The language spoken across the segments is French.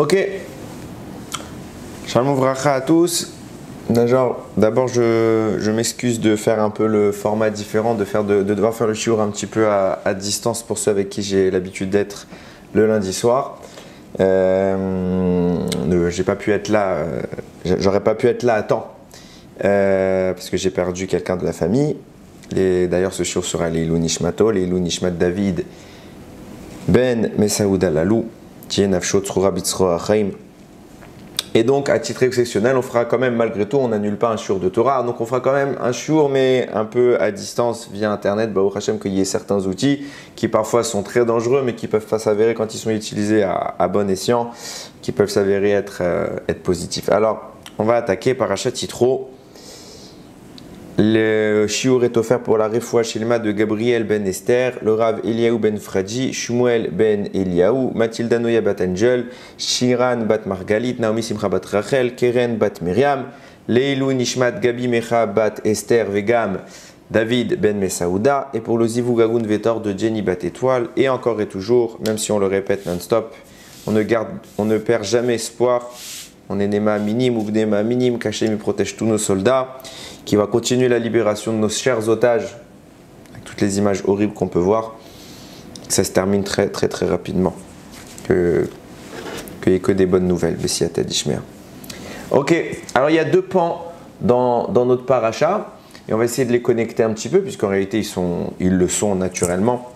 Ok, Shalom Vracha à tous. D'abord, je m'excuse de faire un peu le format différent, de devoir faire le shiur un petit peu à distance pour ceux avec qui j'ai l'habitude d'être le lundi soir. J'ai pas pu être là, j'aurais pas pu être là à temps parce que j'ai perdu quelqu'un de la famille. D'ailleurs, ce shiur sera les Ilou Nishmato, les Ilou Nishmat David Ben Mesaoud Alalou, Tien Nafsho Tzroura Bitzro Achaim. Et donc, à titre exceptionnel, on fera quand même, malgré tout, on n'annule pas un shiur de Torah. Donc, on fera quand même un shiur, mais un peu à distance via Internet. Baruch Hashem, qu'il y ait certains outils qui parfois sont très dangereux, mais qui peuvent s'avérer, quand ils sont utilisés à bon escient, qui peuvent s'avérer être positifs. Alors, on va attaquer Parashat Yitro. Le shiur est offert pour la Refoua Shilma de Gabriel ben Esther, le Rav Eliaou ben Fradji, Shmuel ben Eliaou, Mathilda Noya bat Angel, Shiran bat Margalit, Naomi Simcha bat Rachel, Keren bat Myriam, Leilou Nishmat Gabi Mecha bat Esther Vegam, David ben Mesaouda, et pour le Zivou Gagoun Vetor de Jenny bat Étoile, et encore et toujours, même si on le répète non-stop, on ne perd jamais espoir. On est Nema Minim, Ouvnema Minim, Kachem protège tous nos soldats, qui va continuer la libération de nos chers otages, avec toutes les images horribles qu'on peut voir. Ça se termine très très très rapidement. Qu'il n'y ait que des bonnes nouvelles, Bessiata Dishmer. Ok, alors il y a deux pans dans notre paracha, et on va essayer de les connecter un petit peu, puisqu'en réalité ils le sont naturellement.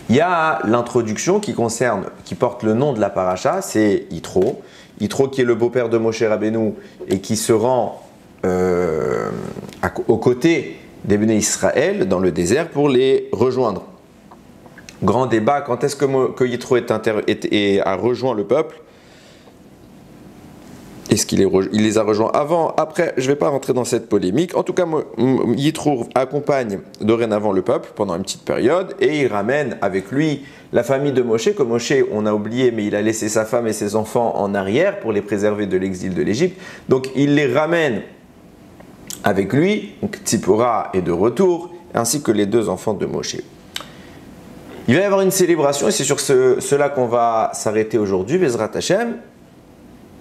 Il y a l'introduction qui porte le nom de la paracha, c'est Yitro. Yitro qui est le beau-père de Moshe Rabbeinu et qui se rend aux côtés des Bnei Israël dans le désert pour les rejoindre. Grand débat, quand est-ce que Yitro a rejoint le peuple? Est-ce qu'il les a rejoints avant? Après, je ne vais pas rentrer dans cette polémique. En tout cas, Yitro accompagne dorénavant le peuple pendant une petite période et il ramène avec lui la famille de Moshe, que Moshe, on a oublié, mais il a laissé sa femme et ses enfants en arrière pour les préserver de l'exil de l'Égypte. Donc, il les ramène avec lui. Donc, Tzipora est de retour, ainsi que les deux enfants de Moshe. Il va y avoir une célébration et c'est sur cela qu'on va s'arrêter aujourd'hui, Bezrat Hashem.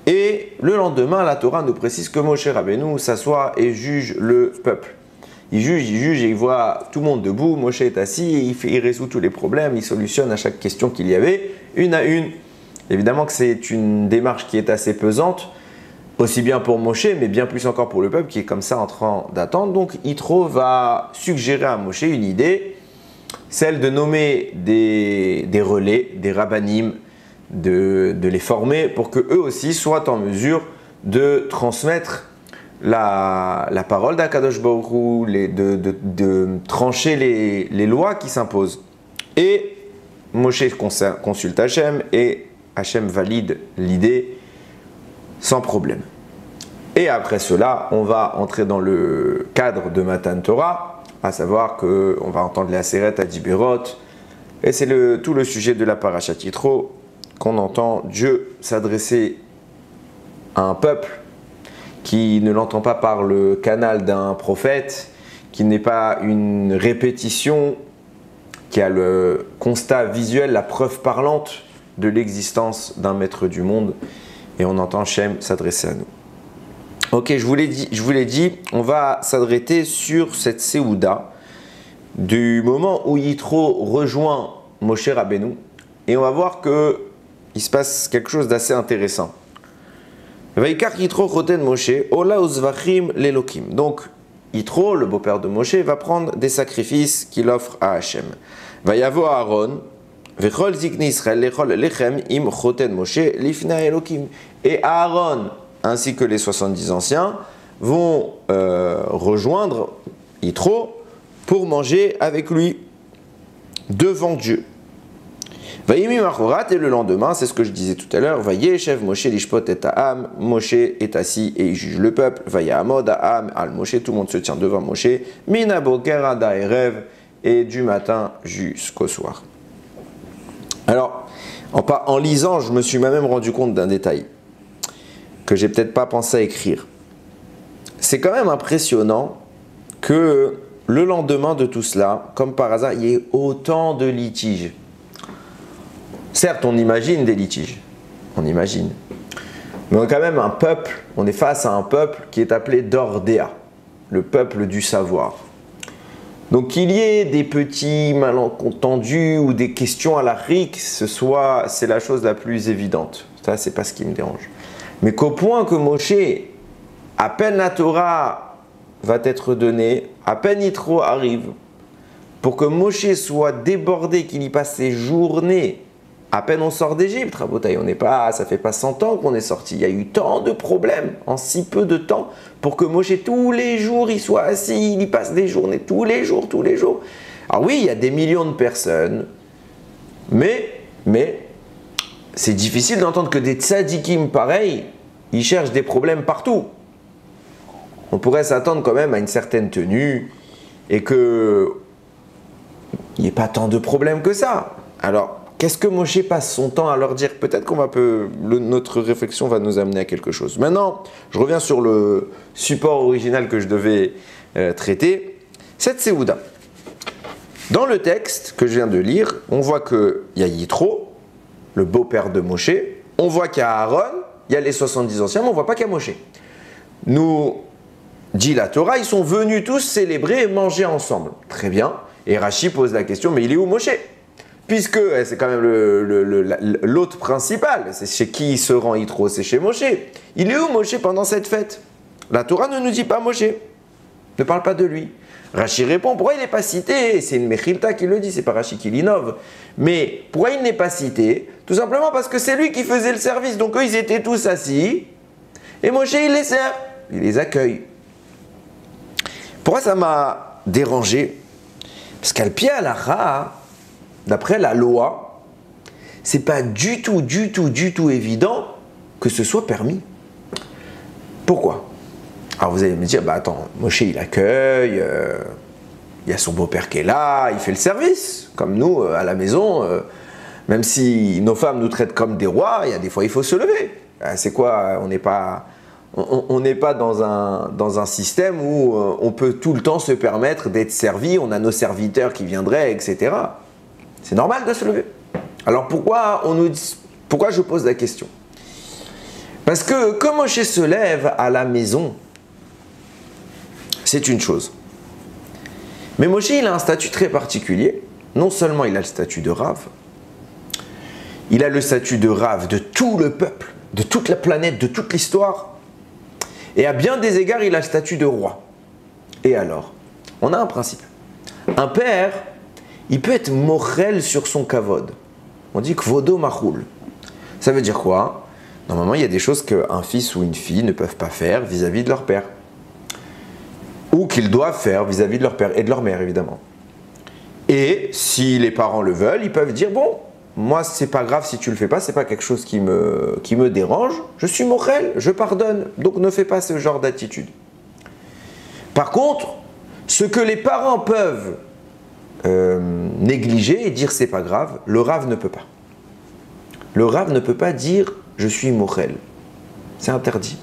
Et le lendemain, la Torah nous précise que Moshe Rabbeinu s'assoit et juge le peuple. Il juge et il voit tout le monde debout. Moshe est assis, il résout tous les problèmes, il solutionne à chaque question qu'il y avait, une à une. Évidemment que c'est une démarche qui est assez pesante, aussi bien pour Moshe, mais bien plus encore pour le peuple qui est comme ça en train d'attendre. Donc Yitro va suggérer à Moshe une idée, celle de nommer des relais, des rabbanim, de les former pour qu'eux aussi soient en mesure de transmettre la parole d'Akadosh Baruch Hu, de trancher les lois qui s'imposent. Et Moshe consulte Hachem et Hachem valide l'idée sans problème. Et après cela, on va entrer dans le cadre de Matan Torah, à savoir qu'on va entendre les Aseret à Diberot, et c'est tout le sujet de la Parashat Yitro, qu'on entend Dieu s'adresser à un peuple qui ne l'entend pas par le canal d'un prophète, qui n'est pas une répétition, qui a le constat visuel, la preuve parlante de l'existence d'un maître du monde, et on entend Shem s'adresser à nous. Ok, je vous l'ai dit, on va s'adresser sur cette Séouda du moment où Yitro rejoint Moshe Rabbeinu, et on va voir que il se passe quelque chose d'assez intéressant. Vaikar Yitro choten Moshe, ola uzvachim lelokim. Donc, Yitro, le beau-père de Moshe, va prendre des sacrifices qu'il offre à Hachem. Vayavo Aaron, vechol zikni Israël lechol lechem im choten Moshe lifna elokim. Et Aaron, ainsi que les 70 anciens, vont rejoindre Yitro pour manger avec lui devant Dieu. Vayimi machorat, et le lendemain, c'est ce que je disais tout à l'heure, Vayeshev Moshe lishpot et ha'am, Moshe est assis et il juge le peuple, Vayahamod ha'am al Moshe, tout le monde se tient devant Moshe, Mina boker ad ha'erev, et du matin jusqu'au soir. Alors, en lisant, je me suis même rendu compte d'un détail que j'ai peut-être pas pensé à écrire. C'est quand même impressionnant que le lendemain de tout cela, comme par hasard, il y ait autant de litiges. Certes, on imagine des litiges. on imagine. Mais on est quand même un peuple, on est face à un peuple qui est appelé Dordéa, le peuple du savoir. Donc qu'il y ait des petits malentendus ou des questions à la rique, c'est la chose la plus évidente. Ça, c'est pas ce qui me dérange. Mais qu'au point que Moshe, à peine la Torah va être donnée, à peine Yitro arrive, pour que Moshe soit débordé, qu'il y passe ses journées, à peine on sort d'Égypte, Rabotaï, ça fait pas 100 ans qu'on est sorti. Il y a eu tant de problèmes en si peu de temps pour que Moshe tous les jours il soit assis, il y passe des journées tous les jours. Alors oui, il y a des millions de personnes, mais c'est difficile d'entendre que des tzadikim pareils, ils cherchent des problèmes partout. On pourrait s'attendre quand même à une certaine tenue et que il n'y ait pas tant de problèmes que ça. Alors, qu'est-ce que Moshe passe son temps à leur dire? Peut-être notre réflexion va nous amener à quelque chose. Maintenant, je reviens sur le support original que je devais traiter. Cette Séouda. Dans le texte que je viens de lire, on voit qu'il y a Yitro, le beau-père de Moshe. On voit qu'il y a Aaron, il y a les 70 anciens, mais on ne voit pas qu'il y a Moshe. Nous dit la Torah, ils sont venus tous célébrer et manger ensemble. Très bien. Et Rashi pose la question, mais il est où Moshe? Puisque c'est quand même l'hôte principal, c'est chez qui il se rend Yitro, c'est chez Moshe. Il est où Moshe pendant cette fête? La Torah ne nous dit pas Moshe, ne parle pas de lui. Rashi répond, pourquoi il n'est pas cité? C'est une Mechilta qui le dit, c'est pas Rashi qui l'innove. Mais pourquoi il n'est pas cité? Tout simplement parce que c'est lui qui faisait le service, donc eux ils étaient tous assis, et Moshe il les sert, il les accueille. Pourquoi ça m'a dérangé? Parce qu'al pied à la d'après la loi, c'est pas du tout évident que ce soit permis. Pourquoi? Alors vous allez me dire, attends, Moshe il accueille, il y a son beau-père qui est là, il fait le service, comme nous à la maison, même si nos femmes nous traitent comme des rois, il y a des fois il faut se lever. C'est quoi? On n'est pas dans un système où on peut tout le temps se permettre d'être servi, on a nos serviteurs qui viendraient, etc. C'est normal de se lever. Alors pourquoi je pose la question? Parce que quand Moshe se lève à la maison, c'est une chose. Mais Moshe, il a un statut très particulier. Non seulement il a le statut de Rav, il a le statut de Rav de tout le peuple, de toute la planète, de toute l'histoire. Et à bien des égards, il a le statut de roi. Et alors, on a un principe. Un père, il peut être mochel sur son kavod. On dit kvodo machoul. Ça veut dire quoi? Normalement, il y a des choses qu'un fils ou une fille ne peuvent pas faire vis-à-vis de leur père. Ou qu'ils doivent faire vis-à-vis de leur père et de leur mère, évidemment. Et si les parents le veulent, ils peuvent dire, bon, moi, c'est pas grave si tu le fais pas, c'est pas quelque chose qui me dérange. Je suis mochel, je pardonne. Donc ne fais pas ce genre d'attitude. Par contre, ce que les parents peuvent négliger et dire c'est pas grave, le Rav ne peut pas. Le Rav ne peut pas dire je suis mochel. C'est interdit.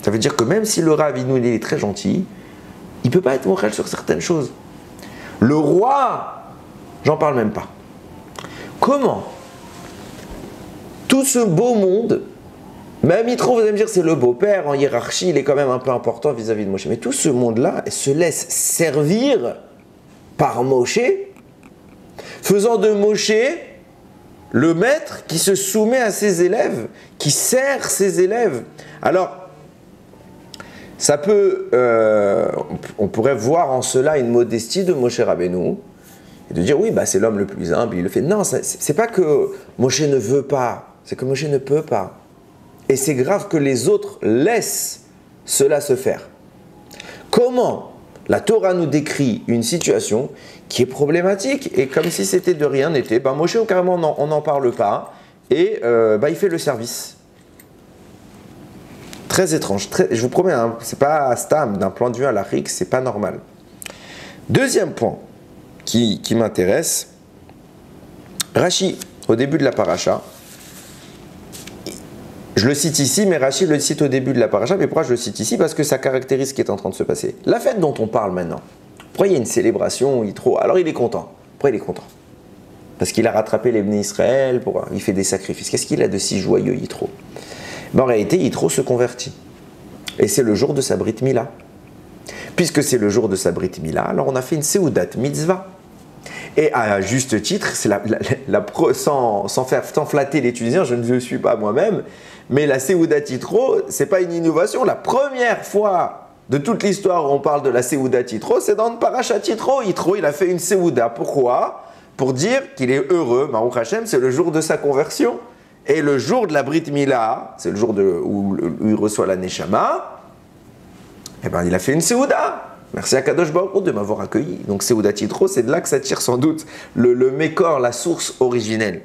Ça veut dire que même si le Rav il est très gentil, il ne peut pas être mochel sur certaines choses. Le roi, j'en parle même pas. Comment tout ce beau monde, même Yitro, vous allez me dire c'est le beau-père, en hiérarchie, il est quand même un peu important vis-à-vis de Moshe. Mais tout ce monde-là se laisse servir par Moshe, faisant de Moshe le maître qui se soumet à ses élèves, qui sert ses élèves. Alors, ça peut, on pourrait voir en cela une modestie de Moshe Rabbeinu, et de dire oui, c'est l'homme le plus humble, il le fait. Non, c'est pas que Moshe ne veut pas, c'est que Moshe ne peut pas. Et c'est grave que les autres laissent cela se faire. Comment la Torah nous décrit une situation qui est problématique, et comme si c'était de rien n'était, Moshe carrément on n'en parle pas, et il fait le service. Très étrange, je vous promets, c'est pas stam, d'un point de vue à l'Afrique, c'est pas normal. Deuxième point qui m'intéresse, Rashi, au début de la paracha, je le cite ici, mais Rashi le cite au début de la paracha, mais pourquoi je le cite ici? Parce que ça caractérise ce qui est en train de se passer. La fête dont on parle maintenant, pourquoi il y a une célébration, alors il est content. Pourquoi il est content? parce qu'il a rattrapé les Bnei Israël, il fait des sacrifices. Qu'est-ce qu'il a de si joyeux, Yitro? En réalité, Yitro se convertit. Et c'est le jour de sa Brit Mila. Puisque c'est le jour de sa Brit Mila, alors on a fait une Seudat Mitzvah. Et à juste titre, c'est sans flatter les Tunisiens, je ne le suis pas moi-même, mais la Seudat Yitro, c'est pas une innovation. La première fois de toute l'histoire où on parle de la Seudat Yitro, c'est dans le Parashat Yitro. Yitro, il a fait une Seuda. Pourquoi? Pour dire qu'il est heureux, Baruch Hashem, c'est le jour de sa conversion. Et le jour de la Brit Mila, c'est le jour où il reçoit la Neshama, eh ben, il a fait une Seuda. Merci à Kadosh Baruch Hu de m'avoir accueilli. Donc Seudat Yitro, c'est de là que ça tire sans doute le Mékor, la source originelle.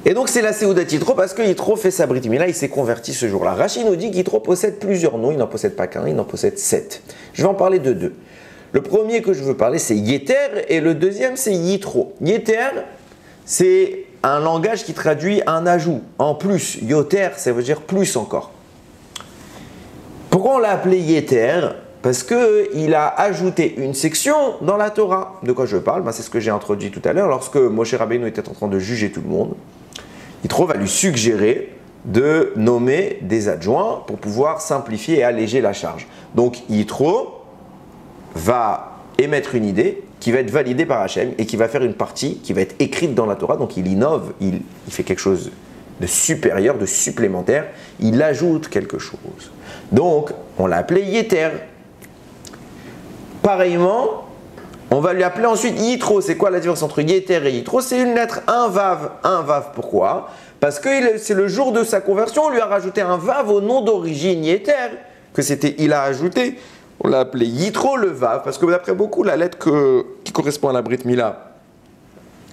Et donc c'est la Seudat Yitro parce que Yitro fait sa Brit Mila, il s'est converti ce jour-là. Rachid nous dit qu'Yitro possède plusieurs noms, il n'en possède pas qu'un, il en possède 7. Je vais en parler de 2. Le premier que je veux parler, c'est Yeter, et le deuxième, c'est Yitro. Yeter, c'est un langage qui traduit un ajout, en plus. Yoter, ça veut dire plus encore. Pourquoi on l'a appelé Yeter? Parce qu'il a ajouté une section dans la Torah. De quoi je parle? C'est ce que j'ai introduit tout à l'heure. Lorsque Moshe Rabbeinu était en train de juger tout le monde, Yitro va lui suggérer de nommer des adjoints pour pouvoir simplifier et alléger la charge. Donc Yitro va émettre une idée qui va être validée par Hachem et qui va faire une partie qui va être écrite dans la Torah. Donc il innove, il fait quelque chose de supérieur, de supplémentaire, il ajoute quelque chose. Donc on l'a appelé Yeter. Pareillement, on va lui appeler ensuite Yitro. C'est quoi la différence entre Yeter et Yitro? C'est une lettre, un vav. Un vav, pourquoi? Parce que c'est le jour de sa conversion, on lui a rajouté un vav au nom d'origine Yeter, que c'était, il a ajouté. On l'a appelé Yitro le vav, parce que d'après beaucoup, la lettre qui correspond à la Brit Mila,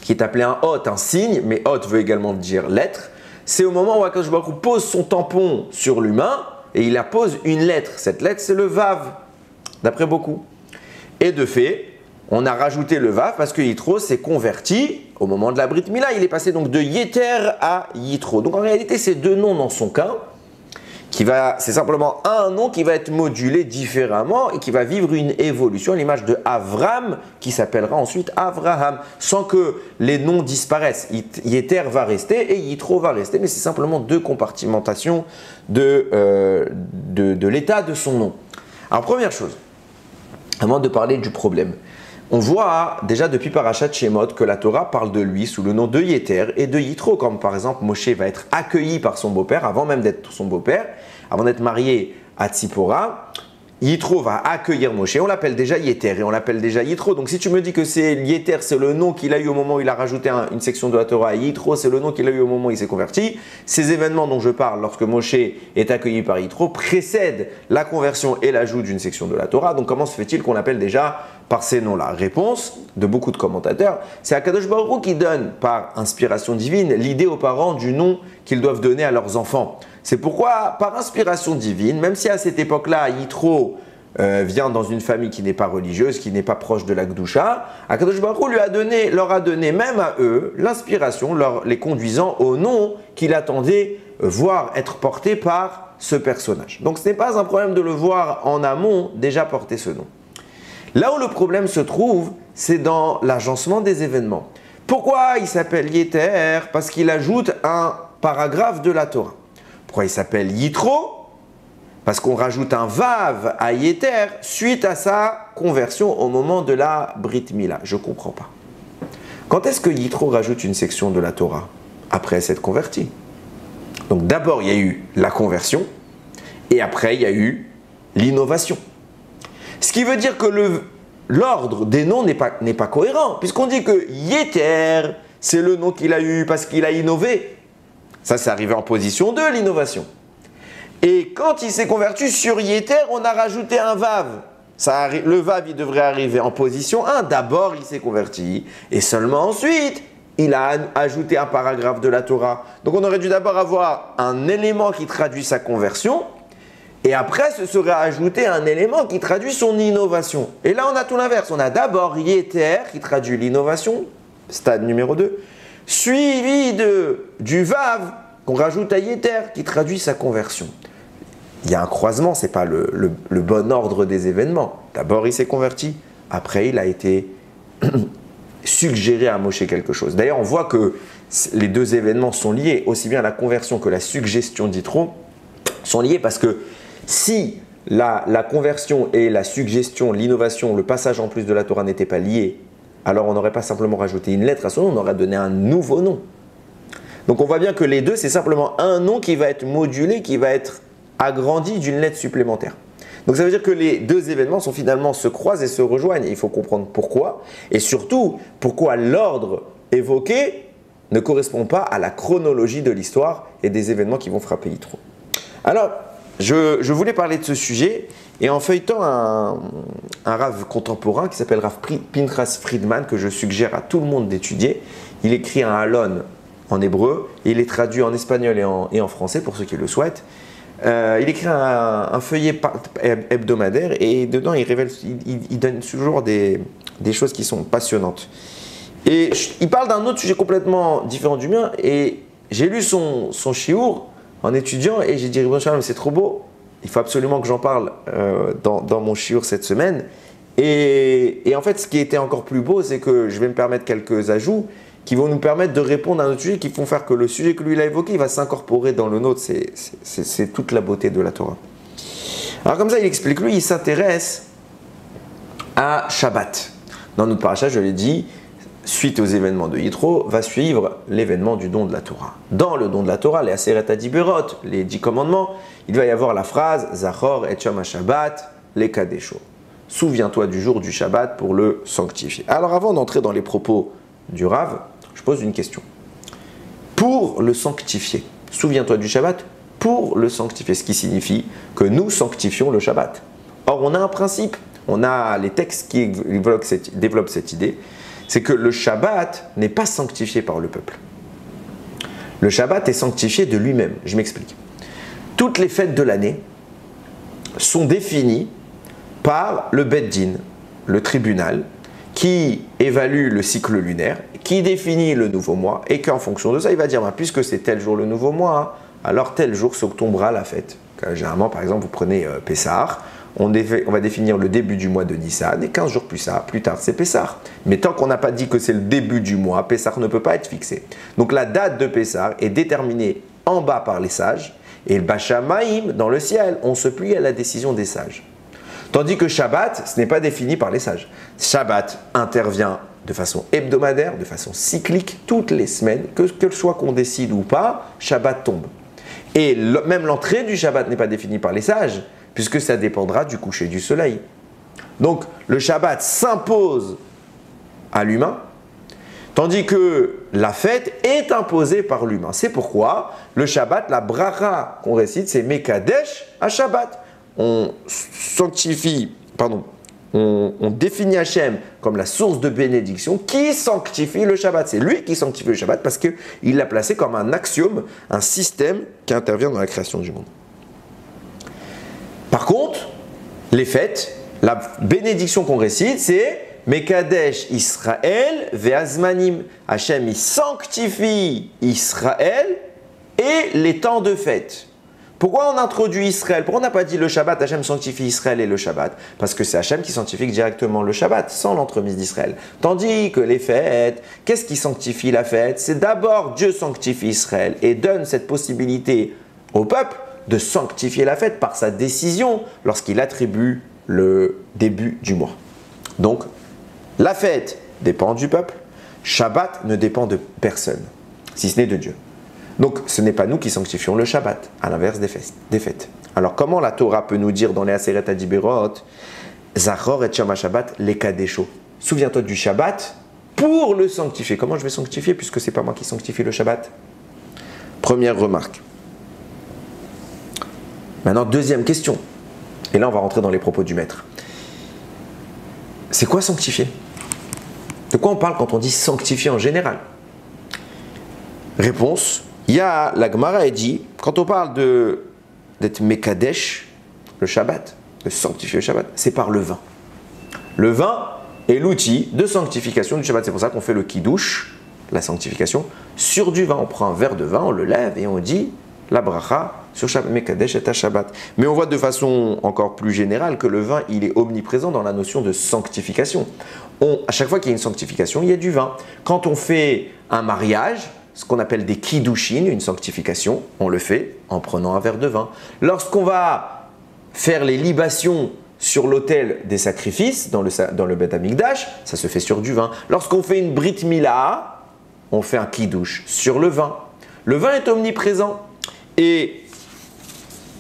qui est appelée un hot, un signe, mais hot veut également dire lettre, c'est au moment où Akadosh Baruch Hu pose son tampon sur l'humain, et il appose une lettre. Cette lettre, c'est le vav, d'après beaucoup. Et de fait, on a rajouté le vav parce que Yitro s'est converti au moment de la Brit Mila. Il est passé donc de Yeter à Yitro. Donc en réalité, c'est deux noms dans son cas. C'est simplement un nom qui va être modulé différemment et qui va vivre une évolution à l'image de Avram qui s'appellera ensuite Avraham sans que les noms disparaissent. Yeter va rester et Yitro va rester, mais c'est simplement deux compartimentations de l'état de son nom. Alors première chose, avant de parler du problème, on voit déjà depuis Parashat Shemot que la Torah parle de lui sous le nom de Yeter et de Yitro, comme par exemple Moshe va être accueilli par son beau-père avant même d'être son beau-père, avant d'être marié à Tzipora. Yitro va accueillir Moshe, on l'appelle déjà Yeter et on l'appelle déjà Yitro. Donc si tu me dis que c'est Yeter, c'est le nom qu'il a eu au moment où il a rajouté une section de la Torah, et Yitro, c'est le nom qu'il a eu au moment où il s'est converti, ces événements dont je parle lorsque Moshe est accueilli par Yitro précèdent la conversion et l'ajout d'une section de la Torah. Donc comment se fait-il qu'on l'appelle déjà par ces noms-là? Réponse de beaucoup de commentateurs, c'est Akadosh Baruch Hu qui donne par inspiration divine l'idée aux parents du nom qu'ils doivent donner à leurs enfants. C'est pourquoi, par inspiration divine, même si à cette époque-là, Yitro vient dans une famille qui n'est pas religieuse, qui n'est pas proche de la Gdusha, Akadosh Baruch Hu leur a donné même à eux l'inspiration, les conduisant au nom qu'il attendait voir être porté par ce personnage. Donc ce n'est pas un problème de le voir en amont déjà porter ce nom. Là où le problème se trouve, c'est dans l'agencement des événements. Pourquoi il s'appelle Yeter? Parce qu'il ajoute un paragraphe de la Torah. Pourquoi il s'appelle Yitro? Parce qu'on rajoute un vav à Yeter suite à sa conversion au moment de la Brit Mila. Je ne comprends pas. Quand est-ce que Yitro rajoute une section de la Torah? Après s'être converti. Donc d'abord il y a eu la conversion et après il y a eu l'innovation. Ce qui veut dire que l'ordre des noms n'est pas cohérent, puisqu'on dit que Yeter, c'est le nom qu'il a eu parce qu'il a innové. Ça, c'est arrivé en position 2, l'innovation. Et quand il s'est converti sur Yeter, on a rajouté un vav. Le vav, il devrait arriver en position 1. D'abord, il s'est converti, et seulement ensuite, il a ajouté un paragraphe de la Torah. Donc, on aurait dû d'abord avoir un élément qui traduit sa conversion, et après, ce serait ajouté un élément qui traduit son innovation. Et là, on a tout l'inverse. On a d'abord Yeter qui traduit l'innovation, stade numéro 2, suivi du Vav qu'on rajoute à Yeter qui traduit sa conversion. Il y a un croisement, ce n'est pas le bon ordre des événements. D'abord, il s'est converti. Après, il a été suggérer à Moshe quelque chose. D'ailleurs, on voit que les deux événements sont liés, aussi bien la conversion que la suggestion d'Yitro sont liés, parce que si la conversion et la suggestion, l'innovation, le passage en plus de la Torah n'étaient pas liés, alors on n'aurait pas simplement rajouté une lettre à son nom, on aurait donné un nouveau nom. Donc on voit bien que les deux, c'est simplement un nom qui va être modulé, qui va être agrandi d'une lettre supplémentaire. Donc ça veut dire que les deux événements sont finalement se croisent et se rejoignent. Il faut comprendre pourquoi, et surtout pourquoi l'ordre évoqué ne correspond pas à la chronologie de l'histoire et des événements qui vont frapper Yitro. Alors, je voulais parler de ce sujet, et en feuilletant un Rav contemporain qui s'appelle Rav Pinchas Friedman, que je suggère à tout le monde d'étudier. Il écrit un halon en hébreu, et il est traduit en espagnol et en français pour ceux qui le souhaitent. Il écrit un feuillet hebdomadaire, et dedans il donne toujours des choses qui sont passionnantes. Et il parle d'un autre sujet complètement différent du mien, et j'ai lu son shiur en étudiant, et j'ai dit Ribono Shel Olam, c'est trop beau, il faut absolument que j'en parle dans mon shiur cette semaine. Et en fait, ce qui était encore plus beau, c'est que je vais me permettre quelques ajouts qui vont nous permettre de répondre à un autre sujet, qui vont faire que le sujet que lui il a évoqué, il va s'incorporer dans le nôtre. C'est toute la beauté de la Torah. Alors comme ça, il explique, lui, il s'intéresse à Shabbat. Dans notre paracha, je l'ai dit, suite aux événements de Yitro, va suivre l'événement du don de la Torah. Dans le don de la Torah, les Aseret HaDiberot, les 10 commandements, il va y avoir la phrase « Zachor et Sham HaShabbat, les Kadesho ». Souviens-toi du jour du Shabbat pour le sanctifier. Alors avant d'entrer dans les propos du Rav, je pose une question. Pour le sanctifier, souviens-toi du Shabbat, pour le sanctifier, ce qui signifie que nous sanctifions le Shabbat. Or, on a un principe, on a les textes qui développent cette idée, c'est que le Shabbat n'est pas sanctifié par le peuple. Le Shabbat est sanctifié de lui-même. Je m'explique. Toutes les fêtes de l'année sont définies par le Beit Din, le tribunal, qui évalue le cycle lunaire, qui définit le nouveau mois, et qu'en fonction de ça, il va dire, puisque c'est tel jour le nouveau mois, alors tel jour se tombera la fête. Généralement, par exemple, vous prenez Pessah, on va définir le début du mois de Nissan, et 15 jours plus tard, c'est Pessah. Mais tant qu'on n'a pas dit que c'est le début du mois, Pessah ne peut pas être fixé. Donc la date de Pessah est déterminée en bas par les sages, et le Bachamaïm, dans le ciel, on se plie à la décision des sages. Tandis que Shabbat, ce n'est pas défini par les sages. Shabbat intervient de façon hebdomadaire, de façon cyclique, toutes les semaines, que ce soit qu'on décide ou pas, Shabbat tombe. Et même l'entrée du Shabbat n'est pas définie par les sages, puisque ça dépendra du coucher du soleil. Donc le Shabbat s'impose à l'humain, tandis que la fête est imposée par l'humain. C'est pourquoi le Shabbat, la bracha qu'on récite, c'est Mekadesh à Shabbat. On définit Hachem comme la source de bénédiction qui sanctifie le Shabbat. C'est lui qui sanctifie le Shabbat parce qu'il l'a placé comme un axiome, un système qui intervient dans la création du monde. Par contre, les fêtes, la bénédiction qu'on récite, c'est Mekadesh Israël ve'azmanim. Hachem, il sanctifie Israël et les temps de fête. Pourquoi on introduit Israël? Pourquoi on n'a pas dit le Shabbat, Hachem sanctifie Israël et le Shabbat? Parce que c'est Hachem qui sanctifie directement le Shabbat, sans l'entremise d'Israël. Tandis que les fêtes, qu'est-ce qui sanctifie la fête? C'est d'abord Dieu sanctifie Israël et donne cette possibilité au peuple de sanctifier la fête par sa décision lorsqu'il attribue le début du mois. Donc, la fête dépend du peuple, Shabbat ne dépend de personne, si ce n'est de Dieu. Donc, ce n'est pas nous qui sanctifions le Shabbat, à l'inverse des fêtes. Alors, comment la Torah peut nous dire dans les Aseret HaDiberot, Zachor et Sham HaShabbat, les Kadesho? Souviens-toi du Shabbat pour le sanctifier. Comment je vais sanctifier puisque ce n'est pas moi qui sanctifie le Shabbat? Première remarque. Maintenant, deuxième question. Et là, on va rentrer dans les propos du maître. C'est quoi sanctifier? De quoi on parle quand on dit sanctifier en général? Réponse. Il y a la Gemara et dit, quand on parle d'être Mekadesh, le Shabbat, de sanctifier le Shabbat, c'est par le vin. Le vin est l'outil de sanctification du Shabbat. C'est pour ça qu'on fait le Kiddush, la sanctification, sur du vin. On prend un verre de vin, on le lève et on dit la bracha sur Shabbat, Mekadesh et Shabbat. Mais on voit de façon encore plus générale que le vin, il est omniprésent dans la notion de sanctification. À chaque fois qu'il y a une sanctification, il y a du vin. Quand on fait un mariage, ce qu'on appelle des kiddushin, une sanctification, on le fait en prenant un verre de vin. Lorsqu'on va faire les libations sur l'autel des sacrifices, dans le Beth Amikdash, ça se fait sur du vin. Lorsqu'on fait une Brit Mila, on fait un kiddush sur le vin. Le vin est omniprésent et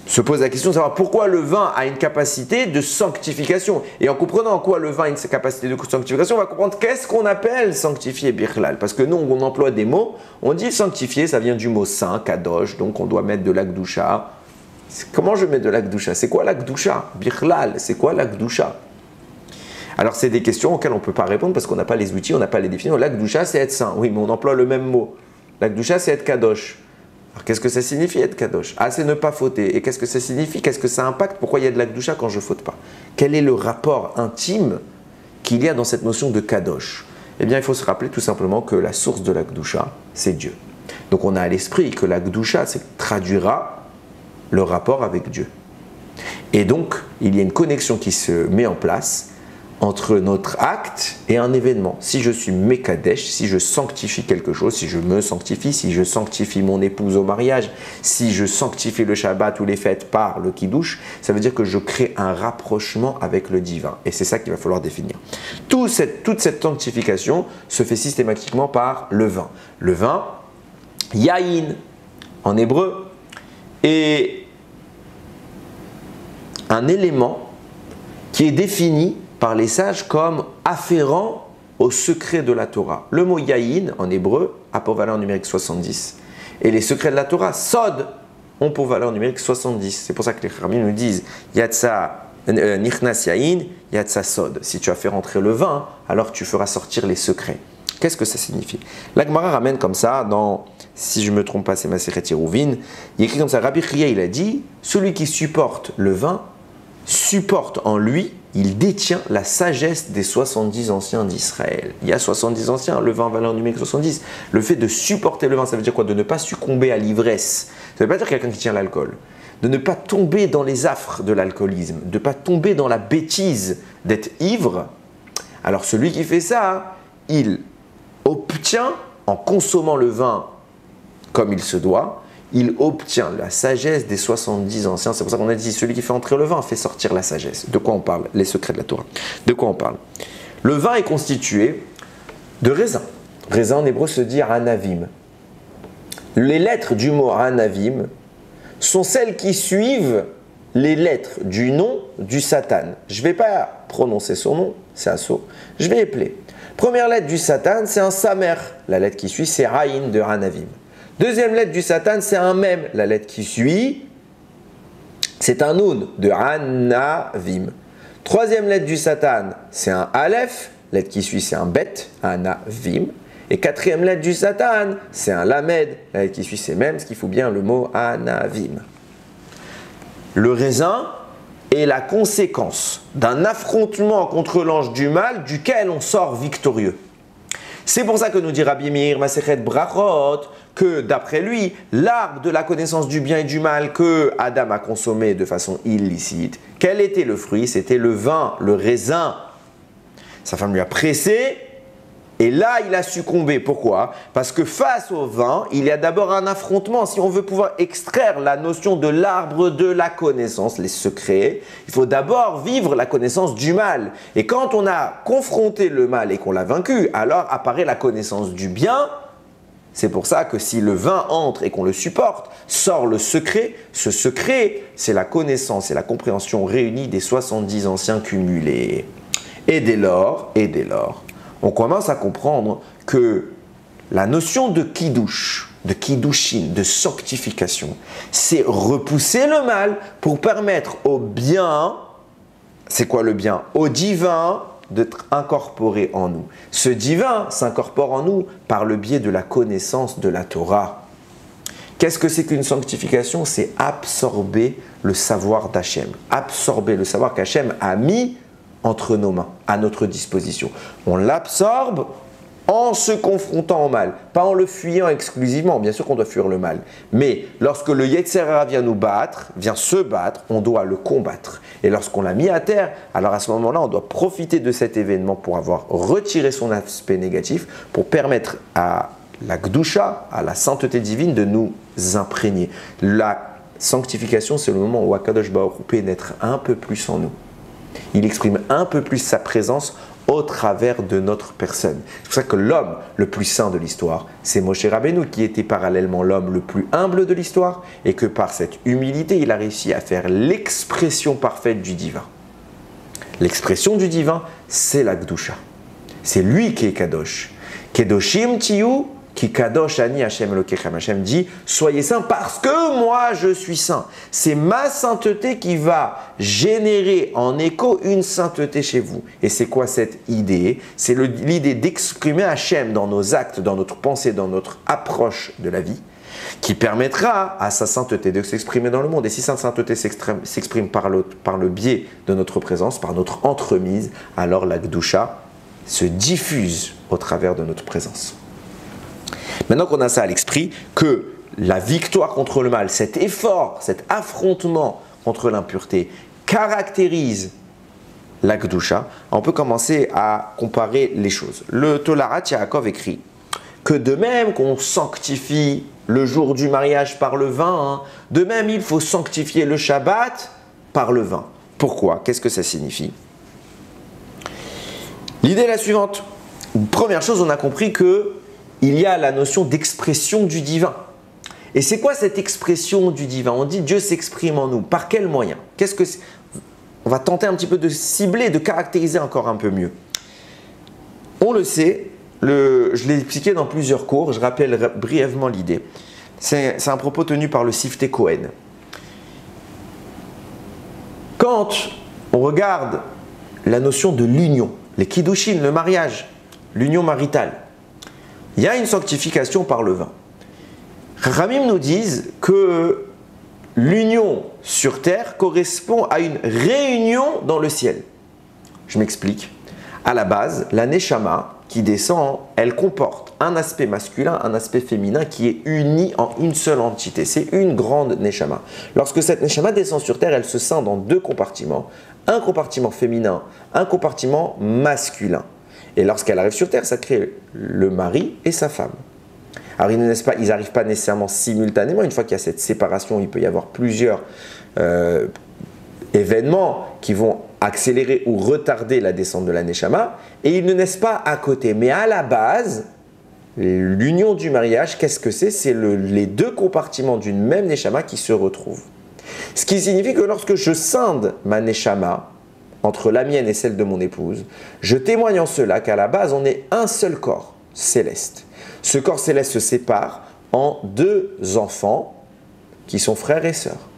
se pose la question de savoir pourquoi le vin a une capacité de sanctification. Et en comprenant en quoi le vin a une capacité de sanctification, on va comprendre qu'est-ce qu'on appelle sanctifier Birlal. Parce que nous, on emploie des mots, on dit sanctifier, ça vient du mot saint, kadosh, donc on doit mettre de l'akdoucha. Comment je mets de l'akdoucha? C'est quoi l'akdoucha? Birlal, c'est quoi l'akdoucha? Alors, c'est des questions auxquelles on ne peut pas répondre parce qu'on n'a pas les outils, on n'a pas les définitions. L'akdoucha, c'est être saint. Oui, mais on emploie le même mot. L'akdoucha, c'est être kadosh. Alors, qu'est-ce que ça signifie être kadosh? Ah, c'est ne pas fauter. Et qu'est-ce que ça signifie? Qu'est-ce que ça impacte? Pourquoi il y a de l'akdoucha quand je ne faute pas? Quel est le rapport intime qu'il y a dans cette notion de kadosh? Eh bien, il faut se rappeler tout simplement que la source de l'akdoucha, c'est Dieu. Donc, on a à l'esprit que l'akdoucha, traduira le rapport avec Dieu. Et donc, il y a une connexion qui se met en place entre notre acte et un événement. Si je suis Mekadesh, si je sanctifie quelque chose, si je me sanctifie, si je sanctifie mon épouse au mariage, si je sanctifie le Shabbat ou les fêtes par le Kiddush, ça veut dire que je crée un rapprochement avec le divin. Et c'est ça qu'il va falloir définir. Toute cette sanctification se fait systématiquement par le vin. Le vin, yaïn en hébreu, est un élément qui est défini par les sages comme afférent au secret de la Torah. Le mot yaïn en hébreu a pour valeur numérique 70. Et les secrets de la Torah, sod, ont pour valeur numérique 70. C'est pour ça que les Chachamim nous disent Yatsa nichnas yaïn, yatsa sod. Si tu as fait rentrer le vin, alors tu feras sortir les secrets. Qu'est-ce que ça signifie? La Gemara ramène comme ça, si je ne me trompe pas, c'est Masechet Yeruvin. Il écrit comme ça, Rabbi Chiya, il a dit, celui qui supporte le vin, supporte en lui, il détient la sagesse des 70 anciens d'Israël. Il y a 70 anciens, le vin valeur numérique 70. Le fait de supporter le vin, ça veut dire quoi? De ne pas succomber à l'ivresse. Ça ne veut pas dire quelqu'un qui tient l'alcool. De ne pas tomber dans les affres de l'alcoolisme, de ne pas tomber dans la bêtise d'être ivre. Alors celui qui fait ça, il obtient, en consommant le vin comme il se doit, il obtient la sagesse des 70 anciens. C'est pour ça qu'on a dit, celui qui fait entrer le vin fait sortir la sagesse. De quoi on parle? Les secrets de la Torah. De quoi on parle? Le vin est constitué de raisin. Raisin en hébreu se dit anavim. Les lettres du mot anavim sont celles qui suivent les lettres du nom du Satan. Je ne vais pas prononcer son nom, c'est un saut. Je vais épeler. Première lettre du Satan, c'est un samer. La lettre qui suit, c'est Aïn de Anavim. Deuxième lettre du Satan, c'est un Mem. La lettre qui suit, c'est un Nun de Anavim. Troisième lettre du Satan, c'est un Aleph. Lettre qui suit, c'est un Bet, Anavim. Et quatrième lettre du Satan, c'est un Lamed. La lettre qui suit, c'est Mem, ce qui fout bien le mot Anavim. Le raisin est la conséquence d'un affrontement contre l'ange du mal duquel on sort victorieux. C'est pour ça que nous dit Rabbi Meir, Masechet Brachot, que d'après lui, l'arbre de la connaissance du bien et du mal que Adam a consommé de façon illicite, quel était le fruit? C'était le vin, le raisin. Sa femme lui a pressé et là il a succombé. Pourquoi? Parce que face au vin, il y a d'abord un affrontement. Si on veut pouvoir extraire la notion de l'arbre de la connaissance, les secrets, il faut d'abord vivre la connaissance du mal. Et quand on a confronté le mal et qu'on l'a vaincu, alors apparaît la connaissance du bien. C'est pour ça que si le vin entre et qu'on le supporte, sort le secret. Ce secret, c'est la connaissance et la compréhension réunie des 70 anciens cumulés. Et dès lors, on commence à comprendre que la notion de kiddush, de kiddushin, de sanctification, c'est repousser le mal pour permettre au bien, c'est quoi le bien? Au divin, d'être incorporé en nous. Ce divin s'incorpore en nous par le biais de la connaissance de la Torah. Qu'est-ce que c'est qu'une sanctification? C'est absorber le savoir d'Hachem. Absorber le savoir qu'Hachem a mis entre nos mains, à notre disposition. On l'absorbe en se confrontant au mal, pas en le fuyant exclusivement. Bien sûr qu'on doit fuir le mal, mais lorsque le Yetzer Hara vient nous battre, vient se battre, on doit le combattre. Et lorsqu'on l'a mis à terre, alors à ce moment-là, on doit profiter de cet événement pour avoir retiré son aspect négatif, pour permettre à la Gdusha, à la sainteté divine, de nous imprégner. La sanctification, c'est le moment où Akadosh Baruch Hu pénètre un peu plus en nous. Il exprime un peu plus sa présence au travers de notre personne. C'est pour ça que l'homme le plus saint de l'histoire, c'est Moshe Rabbeinu, qui était parallèlement l'homme le plus humble de l'histoire, et que par cette humilité, il a réussi à faire l'expression parfaite du divin. L'expression du divin, c'est la Gdusha. C'est lui qui est Kadosh. Kedoshim tiyu ki kadosh ani Hashem Elokechem. Hashem dit, soyez saints parce que moi je suis saint. C'est ma sainteté qui va générer en écho une sainteté chez vous. Et c'est quoi cette idée? C'est l'idée d'exprimer Hashem dans nos actes, dans notre pensée, dans notre approche de la vie, qui permettra à sa sainteté de s'exprimer dans le monde. Et si sa sainteté s'exprime par le biais de notre présence, par notre entremise, alors la Gdusha se diffuse au travers de notre présence. Maintenant qu'on a ça à l'esprit, que la victoire contre le mal, cet effort, cet affrontement contre l'impureté caractérise la Gdusha, on peut commencer à comparer les choses. Le Tolarat Yaakov écrit que de même qu'on sanctifie le jour du mariage par le vin, de même il faut sanctifier le Shabbat par le vin. Pourquoi? Qu'est-ce que ça signifie? L'idée est la suivante. Première chose, on a compris que il y a la notion d'expression du divin. Et c'est quoi cette expression du divin? On dit Dieu s'exprime en nous. Par quel moyen? On va tenter un petit peu de cibler, de caractériser encore un peu mieux. On le sait, je l'ai expliqué dans plusieurs cours, je rappelle brièvement l'idée. C'est un propos tenu par le Siftei Cohen. Quand on regarde la notion de l'union, les kiddushin, le mariage, l'union maritale, il y a une sanctification par le vin. Ramim nous disent que l'union sur terre correspond à une réunion dans le ciel. Je m'explique. À la base, la Neshama qui descend, elle comporte un aspect masculin, un aspect féminin qui est uni en une seule entité. C'est une grande Neshama. Lorsque cette Neshama descend sur terre, elle se scinde en deux compartiments. Un compartiment féminin, un compartiment masculin. Et lorsqu'elle arrive sur terre, ça crée le mari et sa femme. Alors ils n'arrivent pas nécessairement simultanément. Une fois qu'il y a cette séparation, il peut y avoir plusieurs événements qui vont accélérer ou retarder la descente de la Neshama. Et ils ne naissent pas à côté. Mais à la base, l'union du mariage, qu'est-ce que c'est? C'est les deux compartiments d'une même Neshama qui se retrouvent. Ce qui signifie que lorsque je scinde ma Neshama entre la mienne et celle de mon épouse, je témoigne en cela qu'à la base, on est un seul corps céleste. Ce corps céleste se sépare en deux enfants qui sont frères et sœurs.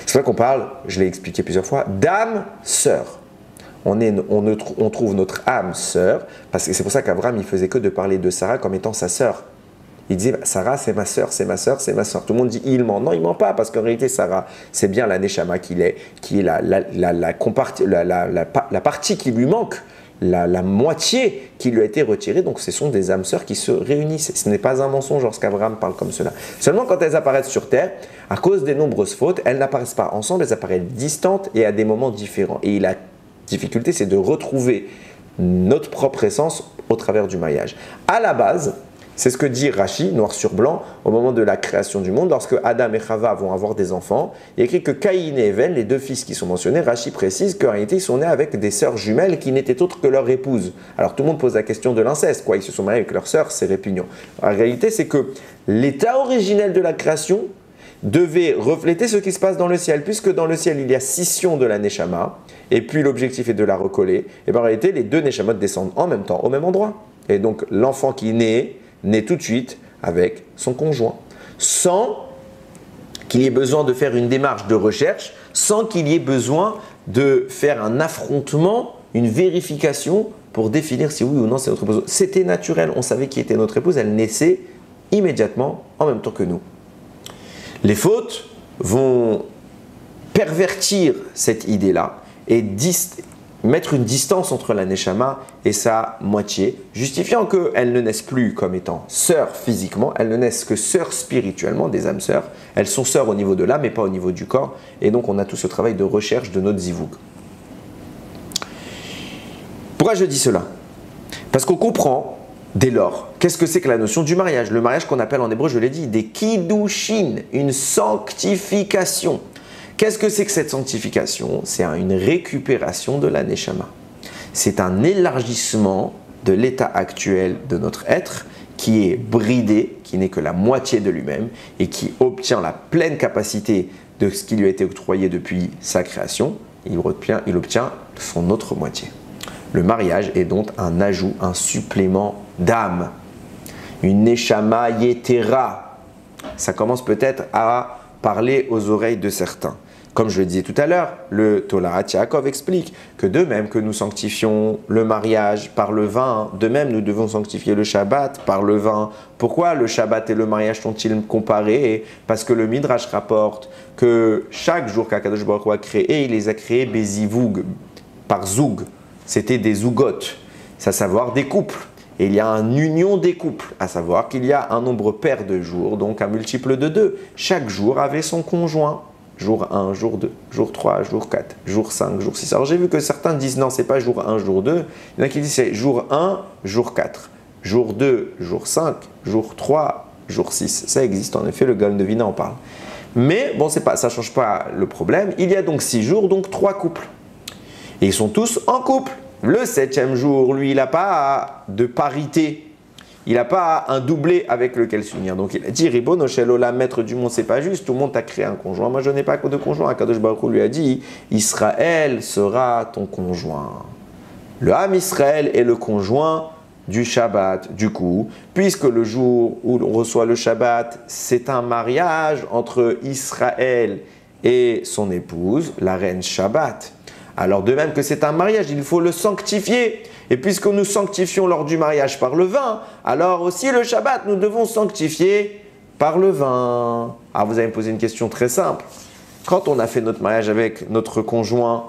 C'est vrai qu'on parle, je l'ai expliqué plusieurs fois, d'âme sœur. On trouve notre âme sœur, parce que c'est pour ça qu'Abraham il faisait que de parler de Sarah comme étant sa sœur. Il disait Sarah c'est ma sœur, c'est ma sœur, c'est ma sœur. Tout le monde dit il ment. Non, il ment pas, parce qu'en réalité Sarah c'est bien la Neshama qui est la partie qui lui manque, la moitié qui lui a été retirée. Donc ce sont des âmes sœurs qui se réunissent. Ce n'est pas un mensonge lorsqu'Abraham parle comme cela. Seulement quand elles apparaissent sur terre, à cause des nombreuses fautes, elles n'apparaissent pas ensemble, elles apparaissent distantes et à des moments différents. Et la difficulté c'est de retrouver notre propre essence au travers du mariage. À la base, c'est ce que dit Rashi, noir sur blanc, au moment de la création du monde, lorsque Adam et Chava vont avoir des enfants. Il écrit que Caïn et Even, les deux fils qui sont mentionnés, Rashi précise qu'en réalité, ils sont nés avec des sœurs jumelles qui n'étaient autres que leur épouse. Alors tout le monde pose la question de l'inceste, quoi. Ils se sont mariés avec leurs sœurs, c'est répugnant. En réalité, c'est que l'état originel de la création devait refléter ce qui se passe dans le ciel, puisque dans le ciel, il y a scission de la Neshama, et puis l'objectif est de la recoller. Et bien en réalité, les deux Neshamot descendent en même temps, au même endroit. Et donc l'enfant qui naît tout de suite avec son conjoint, sans qu'il y ait besoin de faire une démarche de recherche, sans qu'il y ait besoin de faire un affrontement, une vérification pour définir si oui ou non c'est notre épouse. C'était naturel, on savait qui était notre épouse, elle naissait immédiatement en même temps que nous. Les fautes vont pervertir cette idée-là et mettre une distance entre la Neshama et sa moitié, justifiant qu'elles ne naissent plus comme étant sœurs physiquement, elles ne naissent que sœurs spirituellement, des âmes sœurs. Elles sont sœurs au niveau de l'âme et pas au niveau du corps. Et donc on a tout ce travail de recherche de notre zivug. Pourquoi je dis cela? Parce qu'on comprend dès lors, qu'est-ce que c'est que la notion du mariage? Le mariage qu'on appelle en hébreu, je l'ai dit, des kiddushin, une sanctification. Qu'est-ce que c'est que cette sanctification? C'est une récupération de la neshama. C'est un élargissement de l'état actuel de notre être qui est bridé, qui n'est que la moitié de lui-même et qui obtient la pleine capacité de ce qui lui a été octroyé depuis sa création. Il obtient son autre moitié. Le mariage est donc un ajout, un supplément d'âme. Une neshama yetera. Ça commence peut-être à parler aux oreilles de certains. Comme je le disais tout à l'heure, le Tolarat Yaakov explique que de même que nous sanctifions le mariage par le vin, de même nous devons sanctifier le Shabbat par le vin. Pourquoi le Shabbat et le mariage sont-ils comparés? Parce que le Midrash rapporte que chaque jour qu'Akadosh Baruch Hu a créé, il les a créés bezivug, par zoug. C'était des zougotes, c'est à savoir des couples. Et il y a une union des couples, à savoir qu'il y a un nombre pair de jours, donc un multiple de 2. Chaque jour avait son conjoint. Jour 1, jour 2, jour 3, jour 4, jour 5, jour 6. Alors j'ai vu que certains disent non, c'est pas jour 1, jour 2. Il y en a qui disent c'est jour 1, jour 4, jour 2, jour 5, jour 3, jour 6. Ça existe en effet, le Gaon de Vina en parle. Mais bon, ça ne change pas le problème. Il y a donc 6 jours, donc 3 couples. Et ils sont tous en couple. Le 7e jour, lui, il n'a pas de parité. Il n'a pas un doublé avec lequel s'unir. Donc il a dit, Ribono shel olam, maître du monde, c'est pas juste, tout le monde t'a créé un conjoint. Moi je n'ai pas que de conjoint. Akadosh Baruch Hu lui a dit, Israël sera ton conjoint. Le Ham Israël est le conjoint du Shabbat. Du coup, puisque le jour où on reçoit le Shabbat, c'est un mariage entre Israël et son épouse, la reine Shabbat. Alors de même que c'est un mariage, il faut le sanctifier. Et puisque nous sanctifions lors du mariage par le vin, alors aussi le Shabbat, nous devons sanctifier par le vin. Alors vous allez me poser une question très simple. Quand on a fait notre mariage avec notre conjoint,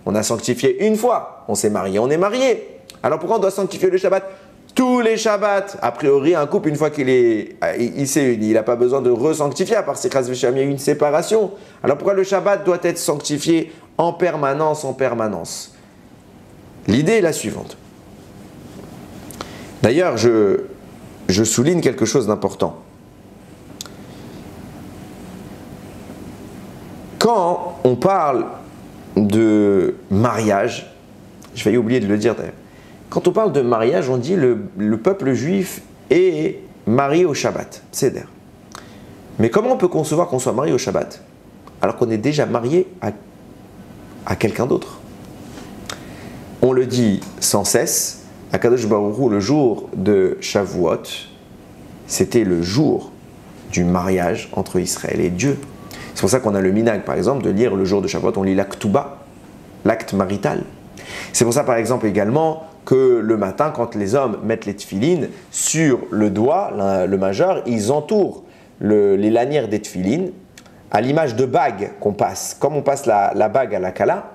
on a sanctifié une fois. On s'est marié, on est marié. Alors pourquoi on doit sanctifier le Shabbat tous les Shabbats? A priori, un couple, une fois il s'est uni, il n'a pas besoin de resanctifier, à part si il y a eu une séparation. Alors pourquoi le Shabbat doit être sanctifié en permanence, en permanence? L'idée est la suivante. D'ailleurs, je souligne quelque chose d'important. Quand on parle de mariage, je vais oublier de le dire d'ailleurs, quand on parle de mariage, on dit le peuple juif est marié au Shabbat, Seder. Mais comment on peut concevoir qu'on soit marié au Shabbat alors qu'on est déjà marié à quelqu'un d'autre? On le dit sans cesse. Akadosh Baruch Hu, le jour de Shavuot, c'était le jour du mariage entre Israël et Dieu. C'est pour ça qu'on a le minhag, par exemple, de lire le jour de Shavuot, on lit l'Aktuba, l'acte marital. C'est pour ça, par exemple, également, que le matin, quand les hommes mettent les tefilines sur le doigt, le majeur, ils entourent les lanières des tefilines à l'image de bagues qu'on passe, comme on passe la bague à la kala.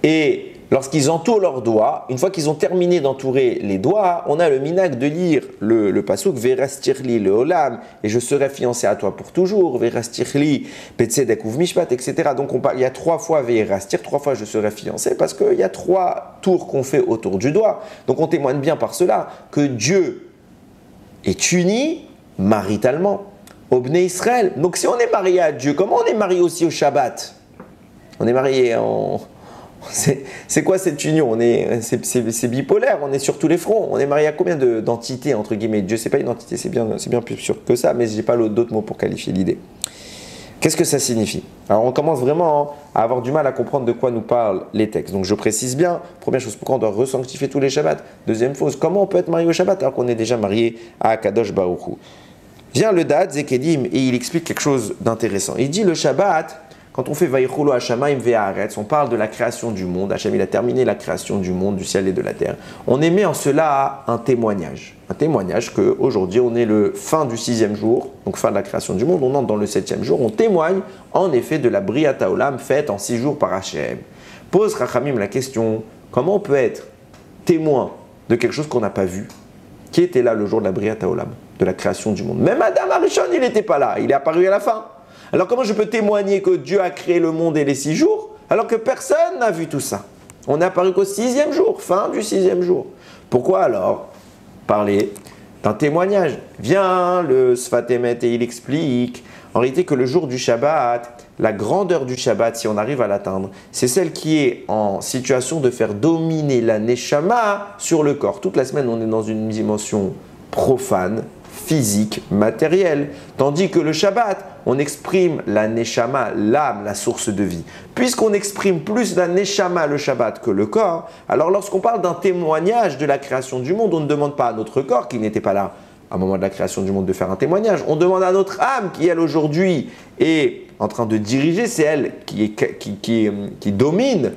Et lorsqu'ils entourent leurs doigts, une fois qu'ils ont terminé d'entourer les doigts, on a le minhag de lire le pasuk Verastirli le olam, et je serai fiancé à toi pour toujours, Verastirli petzedek uv mishpat, etc. Donc il y a 3 fois Verastir, 3 fois je serai fiancé, parce qu'il y a 3 tours qu'on fait autour du doigt. Donc on témoigne bien par cela que Dieu est uni maritalement au Bnei Israël. Donc si on est marié à Dieu, comment on est marié aussi au Shabbat? On est marié en... C'est quoi cette union? C'est bipolaire, on est sur tous les fronts. On est marié à combien d'entités, entre guillemets? Dieu, c'est pas une entité, c'est bien plus sûr que ça, mais je n'ai pas d'autres mots pour qualifier l'idée. Qu'est-ce que ça signifie? Alors on commence vraiment à avoir du mal à comprendre de quoi nous parlent les textes. Donc je précise bien, première chose, pourquoi on doit resanctifier tous les Shabbats? Deuxième chose, comment on peut être marié au Shabbat alors qu'on est déjà marié à Kadosh Baruch Hu? Vient le Dad Zekedim et il explique quelque chose d'intéressant. Il dit le Shabbat, quand on fait Vayichulu Hashamayim ve'aretz, on parle de la création du monde. Hachem, il a terminé la création du monde, du ciel et de la terre. On émet en cela un témoignage. Un témoignage qu'aujourd'hui, on est le fin du 6e jour, donc fin de la création du monde. On entre dans le 7e jour. On témoigne en effet de la Briat Haolam faite en 6 jours par Hachem. Pose Rachamim la question, comment on peut être témoin de quelque chose qu'on n'a pas vu? Qui était là le jour de la Briat Haolam, de la création du monde? Même Adam Arishon, il n'était pas là, il est apparu à la fin. Alors comment je peux témoigner que Dieu a créé le monde et les 6 jours, alors que personne n'a vu tout ça? On n'est apparu qu'au 6e jour, fin du 6e jour. Pourquoi alors parler d'un témoignage? Vient le Sfat Emet et il explique en réalité que le jour du Shabbat, la grandeur du Shabbat, si on arrive à l'atteindre, c'est celle qui est en situation de faire dominer la Neshama sur le corps. Toute la semaine, on est dans une dimension profane, physique, matérielle. Tandis que le Shabbat, on exprime la Neshama, l'âme, la source de vie. Puisqu'on exprime plus la Neshama, le Shabbat, que le corps, alors lorsqu'on parle d'un témoignage de la création du monde, on ne demande pas à notre corps, qui n'était pas là à un moment de la création du monde, de faire un témoignage. On demande à notre âme, qui elle aujourd'hui est en train de diriger, c'est elle qui domine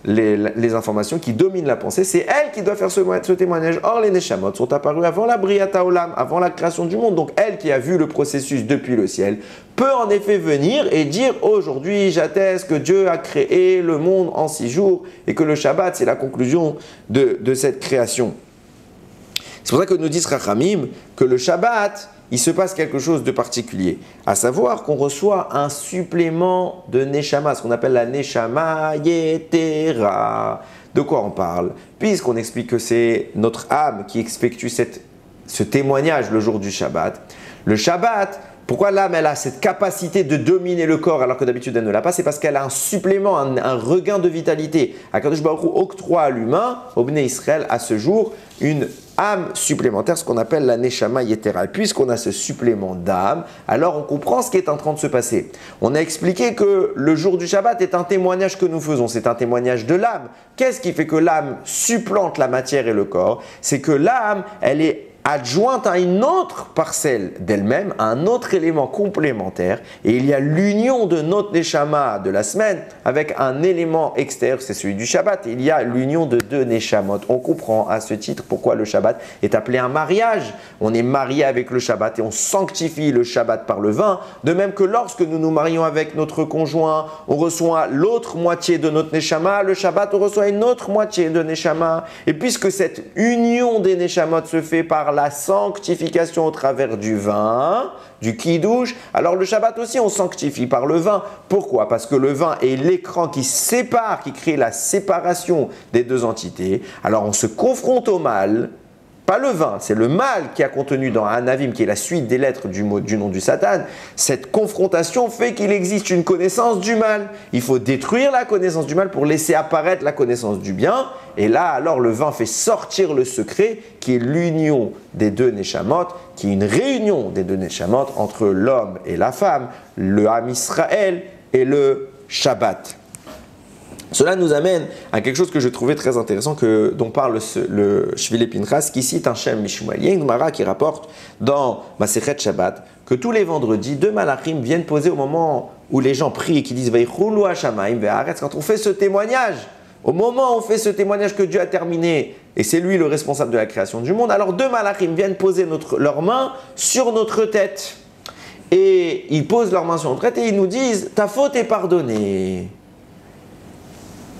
les informations, qui domine la pensée, c'est elle qui doit faire ce témoignage. Or, les Neshamot sont apparus avant la Briat Haolam, avant la création du monde. Donc, elle qui a vu le processus depuis le ciel, peut en effet venir et dire aujourd'hui, j'atteste que Dieu a créé le monde en 6 jours et que le Shabbat, c'est la conclusion de cette création. C'est pour ça que nous disent Rachamim que le Shabbat, il se passe quelque chose de particulier, à savoir qu'on reçoit un supplément de Neshama, ce qu'on appelle la Neshama Yetera. De quoi on parle? Puisqu'on explique que c'est notre âme qui effectue ce témoignage le jour du Shabbat. Le Shabbat, pourquoi l'âme elle a cette capacité de dominer le corps alors que d'habitude elle ne l'a pas? C'est parce qu'elle a un supplément, un regain de vitalité. Akadosh Baruch Hu octroie à l'humain, au Bnei Israël, à ce jour, une âme supplémentaire, ce qu'on appelle la Neshama Yetera. Puisqu'on a ce supplément d'âme, alors on comprend ce qui est en train de se passer. On a expliqué que le jour du Shabbat est un témoignage que nous faisons, c'est un témoignage de l'âme. Qu'est-ce qui fait que l'âme supplante la matière et le corps? C'est que l'âme, elle est adjointe à une autre parcelle d'elle-même, à un autre élément complémentaire, et il y a l'union de notre Neshama de la semaine avec un élément extérieur, c'est celui du Shabbat. Il y a l'union de 2 Neshamot. On comprend à ce titre pourquoi le Shabbat est appelé un mariage. On est marié avec le Shabbat et on sanctifie le Shabbat par le vin, de même que lorsque nous nous marions avec notre conjoint, on reçoit l'autre moitié de notre Neshama, le Shabbat on reçoit une autre moitié de Neshama, et puisque cette union des Neshamot se fait par la sanctification au travers du vin, du kiddush, alors le Shabbat aussi on sanctifie par le vin. Pourquoi? Parce que le vin est l'écran qui sépare, qui crée la séparation des 2 entités. Alors on se confronte au mal, pas le vin, c'est le mal qui a contenu dans Anavim, qui est la suite des lettres du nom du Satan. Cette confrontation fait qu'il existe une connaissance du mal. Il faut détruire la connaissance du mal pour laisser apparaître la connaissance du bien. Et là, alors, le vin fait sortir le secret qui est l'union des 2 Neshamot, qui est une réunion des 2 Neshamot entre l'homme et la femme, le Ham Israël et le Shabbat. Cela nous amène à quelque chose que je trouvais très intéressant, dont parle le Shvile Pinchas, qui cite un Shem Mishmuel. Il y a une Gemara qui rapporte dans Masechet Shabbat que tous les vendredis, 2 malachim viennent poser au moment où les gens prient et qui disent Veichulu Hashamayim ve'aretz. Quand on fait ce témoignage, au moment où on fait ce témoignage que Dieu a terminé, et c'est lui le responsable de la création du monde, alors 2 malachim viennent poser leurs mains sur notre tête. Et ils posent leurs mains sur notre tête et ils nous disent ta faute est pardonnée.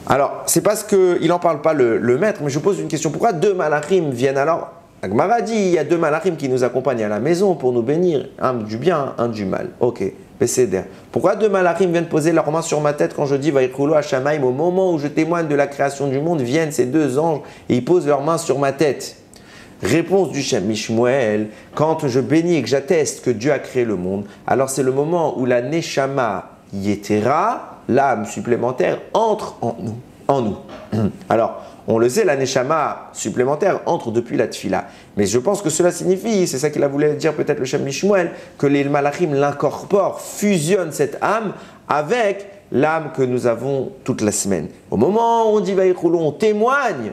Alors, c'est parce qu'il n'en parle pas le maître, mais je pose une question. Pourquoi 2 malachim viennent alors? La Gemara dit, il y a 2 malachim qui nous accompagnent à la maison pour nous bénir, un du bien, un du mal. Ok, Besséder. Pourquoi 2 malachim viennent poser leurs mains sur ma tête quand je dis Vaichulu Hashamayim? Au moment où je témoigne de la création du monde, viennent ces 2 anges et ils posent leurs mains sur ma tête. Réponse du Shem Mishmuel, quand je bénis et que j'atteste que Dieu a créé le monde, alors c'est le moment où la Neshama Yetera, l'âme supplémentaire, entre en nous. Alors, on le sait, la Neshama supplémentaire entre depuis la Tfila. Mais je pense que cela signifie, c'est ça qu'il a voulu dire peut-être le Shem Mishmuel, que les Malachim l'incorporent, fusionnent cette âme avec l'âme que nous avons toute la semaine. Au moment où on dit Vaïchoulou, on témoigne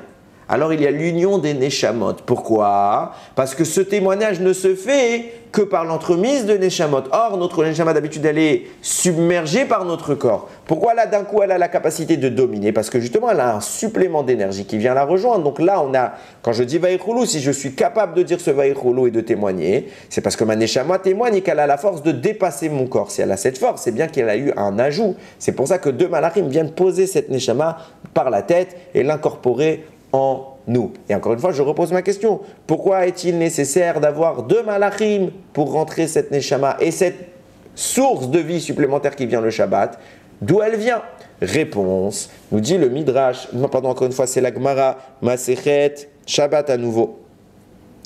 alors il y a l'union des Neshamot. Pourquoi? Parce que ce témoignage ne se fait que par l'entremise de Neshamot. Or, notre Neshama d'habitude, elle est submergée par notre corps. Pourquoi là, d'un coup, elle a la capacité de dominer? Parce que justement, elle a un supplément d'énergie qui vient la rejoindre. Donc là, on a, quand je dis Vaïchoulou, si je suis capable de dire ce Vaïchoulou et de témoigner, c'est parce que ma Neshama témoigne et qu'elle a la force de dépasser mon corps. Si elle a cette force, c'est bien qu'elle a eu un ajout. C'est pour ça que deux malachim viennent poser cette Neshama par la tête et l'incorporer en nous. Et encore une fois, je repose ma question. Pourquoi est-il nécessaire d'avoir deux malachim pour rentrer cette neshama et cette source de vie supplémentaire qui vient le Shabbat? D'où elle vient? Réponse, nous dit le Midrash, non pardon, encore une fois, c'est la Gemara, Masechet, Shabbat à nouveau,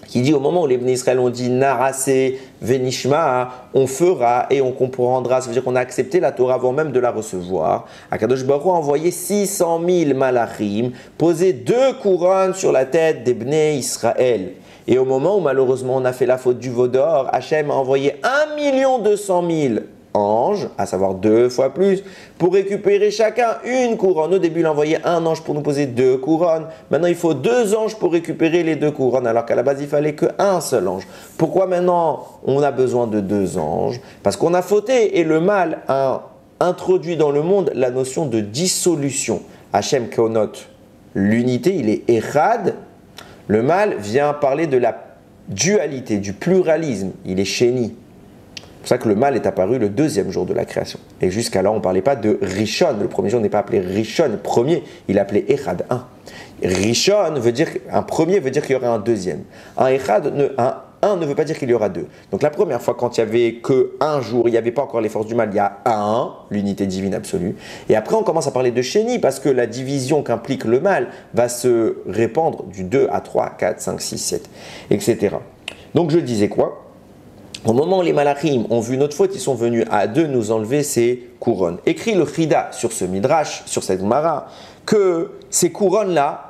qui dit au moment où les Bnei Israël ont dit Narasé, Venishma, on fera et on comprendra. Ça veut dire qu'on a accepté la Torah avant même de la recevoir. Akadosh Baruch Hu a envoyé 600 000 malachim, posé 2 couronnes sur la tête des Bnei Israël. Et au moment où malheureusement on a fait la faute du veau d'or, Hachem a envoyé 1 200 000 anges, à savoir 2 fois plus, pour récupérer chacun une couronne. Au début, il a envoyé un ange pour nous poser 2 couronnes. Maintenant, il faut 2 anges pour récupérer les 2 couronnes, alors qu'à la base, il fallait qu'un seul ange. Pourquoi maintenant, on a besoin de 2 anges? Parce qu'on a fauté et le mal a introduit dans le monde la notion de dissolution. Hachem connote l'unité, il est Echad. Le mal vient parler de la dualité, du pluralisme. Il est Sheni. C'est pour ça que le mal est apparu le 2e jour de la création. Et jusqu'alors, on ne parlait pas de Rishon. Le premier jour n'est pas appelé Rishon, le premier, il est appelé Echad, 1. Rishon veut dire, un premier veut dire qu'il y aura un deuxième. Un Echad, un ne veut pas dire qu'il y aura 2. Donc la première fois, quand il n'y avait qu'un jour, il n'y avait pas encore les forces du mal, il y a un, l'unité divine absolue. Et après, on commence à parler de Sheni, parce que la division qu'implique le mal va se répandre du 2 à 3, 4, 5, 6, 7, etc. Donc je disais quoi? Au moment où les malachim ont vu notre faute, ils sont venus à 2 nous enlever ces couronnes. Écrit le Chida sur ce Midrash, sur cette Gemara, que ces couronnes-là,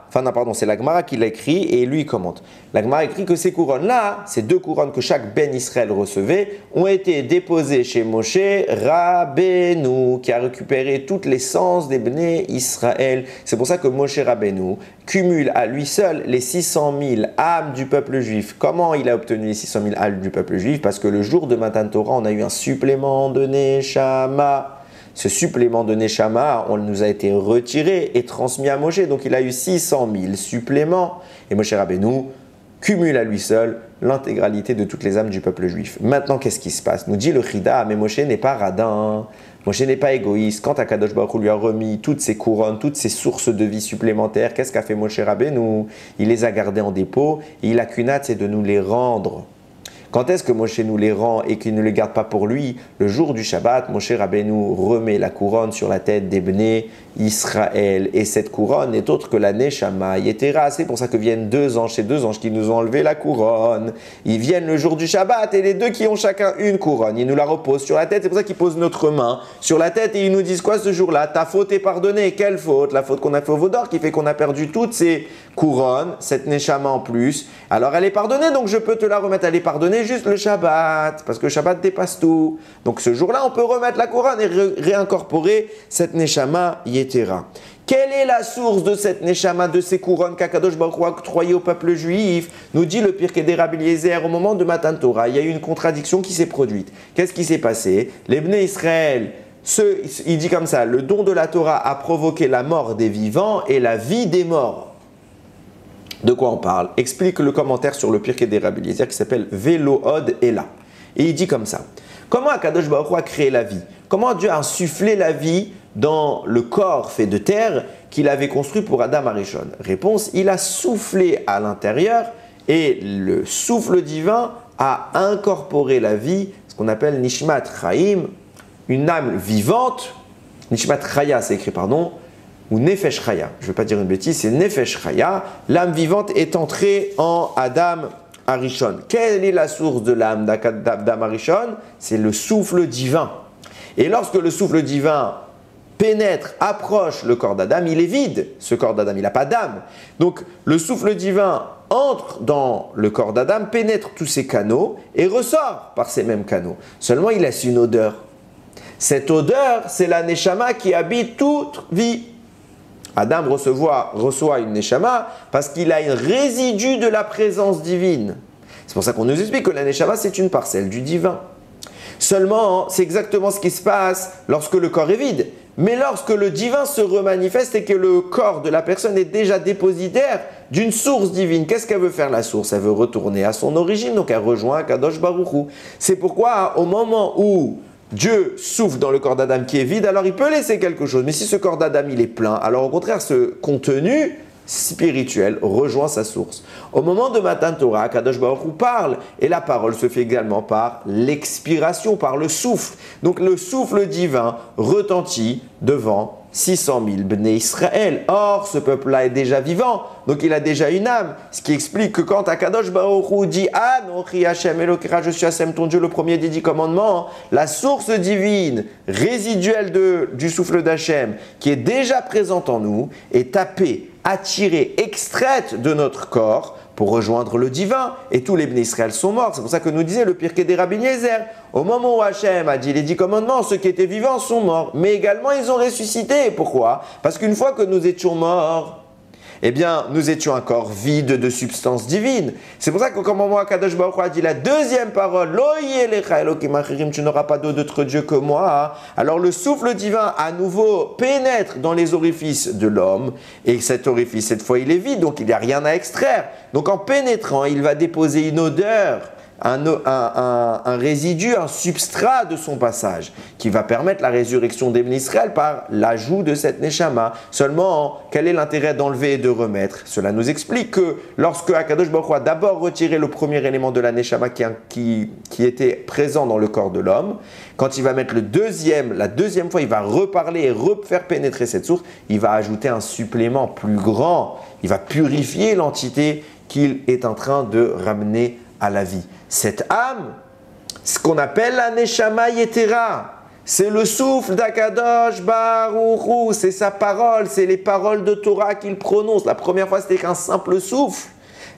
c'est la Gemara qui l'a écrit et lui il commente. La Gemara écrit que ces couronnes-là, ces 2 couronnes que chaque Ben Israël recevait, ont été déposées chez Moshe Rabbeinu, qui a récupéré toute l'essence des Bnei Israël. C'est pour ça que Moshe Rabbeinu cumule à lui seul les 600 000 âmes du peuple juif. Comment il a obtenu les 600 000 âmes du peuple juif? Parce que le jour de Matan Torah, on a eu un supplément de Neshama. Ce supplément de Neshama, on nous a été retiré et transmis à Moshe. Donc il a eu 600 000 suppléments. Et Moshe Rabbeinu cumule à lui seul l'intégralité de toutes les âmes du peuple juif. Maintenant, qu'est-ce qui se passe? Nous dit le Chida, mais Moshe n'est pas radin. Moshe n'est pas égoïste. Quand Akadosh Baruch Hu lui a remis toutes ces couronnes, toutes ces sources de vie supplémentaires, qu'est-ce qu'a fait Moshe Rabbeinu? Il les a gardées en dépôt. Et il a qu'une hâte, c'est de nous les rendre. Quand est-ce que Moshe nous les rend et qu'il ne les garde pas pour lui? Le jour du Shabbat, Moshe Rabbeinu remet la couronne sur la tête des Bnei Israël. Et cette couronne n'est autre que la Neshama Yetera. C'est pour ça que viennent 2 anges, ces 2 anges qui nous ont enlevé la couronne. Ils viennent le jour du Shabbat et les 2 qui ont chacun une couronne. Ils nous la reposent sur la tête. C'est pour ça qu'ils posent notre main sur la tête et ils nous disent quoi ce jour-là? Ta faute est pardonnée. Quelle faute? La faute qu'on a fait au veau d'or qui fait qu'on a perdu toutes ces couronnes, cette Neshama en plus. Alors elle est pardonnée, donc je peux te la remettre. Elle est pardonnée juste le Shabbat, parce que le Shabbat dépasse tout. Donc ce jour-là, on peut remettre la couronne et réincorporer cette Neshama Yetera. Quelle est la source de cette Neshama, de ces couronnes qu'Akadosh Baruch Hu a octroyées au peuple juif? Nous dit le Pirkei des Rabbi Eliezer, au moment de Matan Torah, il y a eu une contradiction qui s'est produite. Qu'est-ce qui s'est passé? Les Bnei Israël, il dit comme ça, le don de la Torah a provoqué la mort des vivants et la vie des morts. De quoi on parle? Explique le commentaire sur le Pirkei des Rabbi Eliezer qui s'appelle Velo Od Ela. Et il dit comme ça. Comment Akadosh Baruch Hu a créé la vie? Comment Dieu a insufflé la vie dans le corps fait de terre qu'il avait construit pour Adam Arishon? Réponse, il a soufflé à l'intérieur et le souffle divin a incorporé la vie, ce qu'on appelle Nishmat Chaim, une âme vivante. Nishmat Chaya, c'est écrit, pardon, ou Nefesh Chaya, je ne vais pas dire une bêtise, c'est Nefesh Chaya, l'âme vivante est entrée en Adam Arishon. Quelle est la source de l'âme d'Adam Arishon? C'est le souffle divin. Et lorsque le souffle divin pénètre, approche le corps d'Adam, il est vide, ce corps d'Adam, il n'a pas d'âme. Donc le souffle divin entre dans le corps d'Adam, pénètre tous ces canaux et ressort par ces mêmes canaux. Seulement il laisse une odeur. Cette odeur, c'est la Neshama qui habite toute vie. Adam reçoit une neshama parce qu'il a un résidu de la présence divine. C'est pour ça qu'on nous explique que la neshama, c'est une parcelle du divin. Seulement, c'est exactement ce qui se passe lorsque le corps est vide. Mais lorsque le divin se remanifeste et que le corps de la personne est déjà dépositaire d'une source divine, qu'est-ce qu'elle veut faire la source? Elle veut retourner à son origine, donc elle rejoint Kadosh Baruch Hu. C'est pourquoi au moment où Dieu souffle dans le corps d'Adam qui est vide, alors il peut laisser quelque chose. Mais si ce corps d'Adam il est plein, alors au contraire ce contenu spirituel rejoint sa source. Au moment de Matan Torah, Kadosh Baruch Hu parle et la parole se fait également par l'expiration, par le souffle. Donc le souffle divin retentit devant 600 000 Bnei Israël. Or, ce peuple-là est déjà vivant, donc il a déjà une âme. Ce qui explique que quand Akadosh Baruch Hu dit « Anochi Hashem Elokecha, je suis Hashem ton Dieu », le premier des 10 commandements, la source divine résiduelle du souffle d'Hachem, qui est déjà présente en nous, est tapée, attirée, extraite de notre corps pour rejoindre le divin, et tous les Bnei Israël sont morts. C'est pour ça que nous disait le Pirkei des Rabbi Eliezer. Au moment où Hachem a dit les 10 commandements, ceux qui étaient vivants sont morts, mais également ils ont ressuscité. Pourquoi? Parce qu'une fois que nous étions morts, eh bien, nous étions un corps vide de substance divine. C'est pour ça qu'au moment où Kadosh Baruch Hu a dit la deuxième parole, Lo yelecha Elokim achirim, tu n'auras pas d'autre Dieu que moi. Alors le souffle divin à nouveau pénètre dans les orifices de l'homme, et cet orifice, cette fois, il est vide, donc il n'y a rien à extraire. Donc en pénétrant, il va déposer une odeur, un résidu, un substrat de son passage, qui va permettre la résurrection des Bnei Israël par l'ajout de cette neshama. Seulement, quel est l'intérêt d'enlever et de remettre? Cela nous explique que lorsque Akadosh Baruch Hu a d'abord retiré le premier élément de la neshama qui était présent dans le corps de l'homme, quand il va mettre la deuxième fois, il va reparler et refaire pénétrer cette source, il va ajouter un supplément plus grand, il va purifier l'entité qu'il est en train de ramener à la vie. Cette âme, ce qu'on appelle la Neshama Yetera, c'est le souffle d'Akadosh Baruch Hu, c'est sa parole, c'est les paroles de Torah qu'il prononce. La première fois, c'était qu'un simple souffle,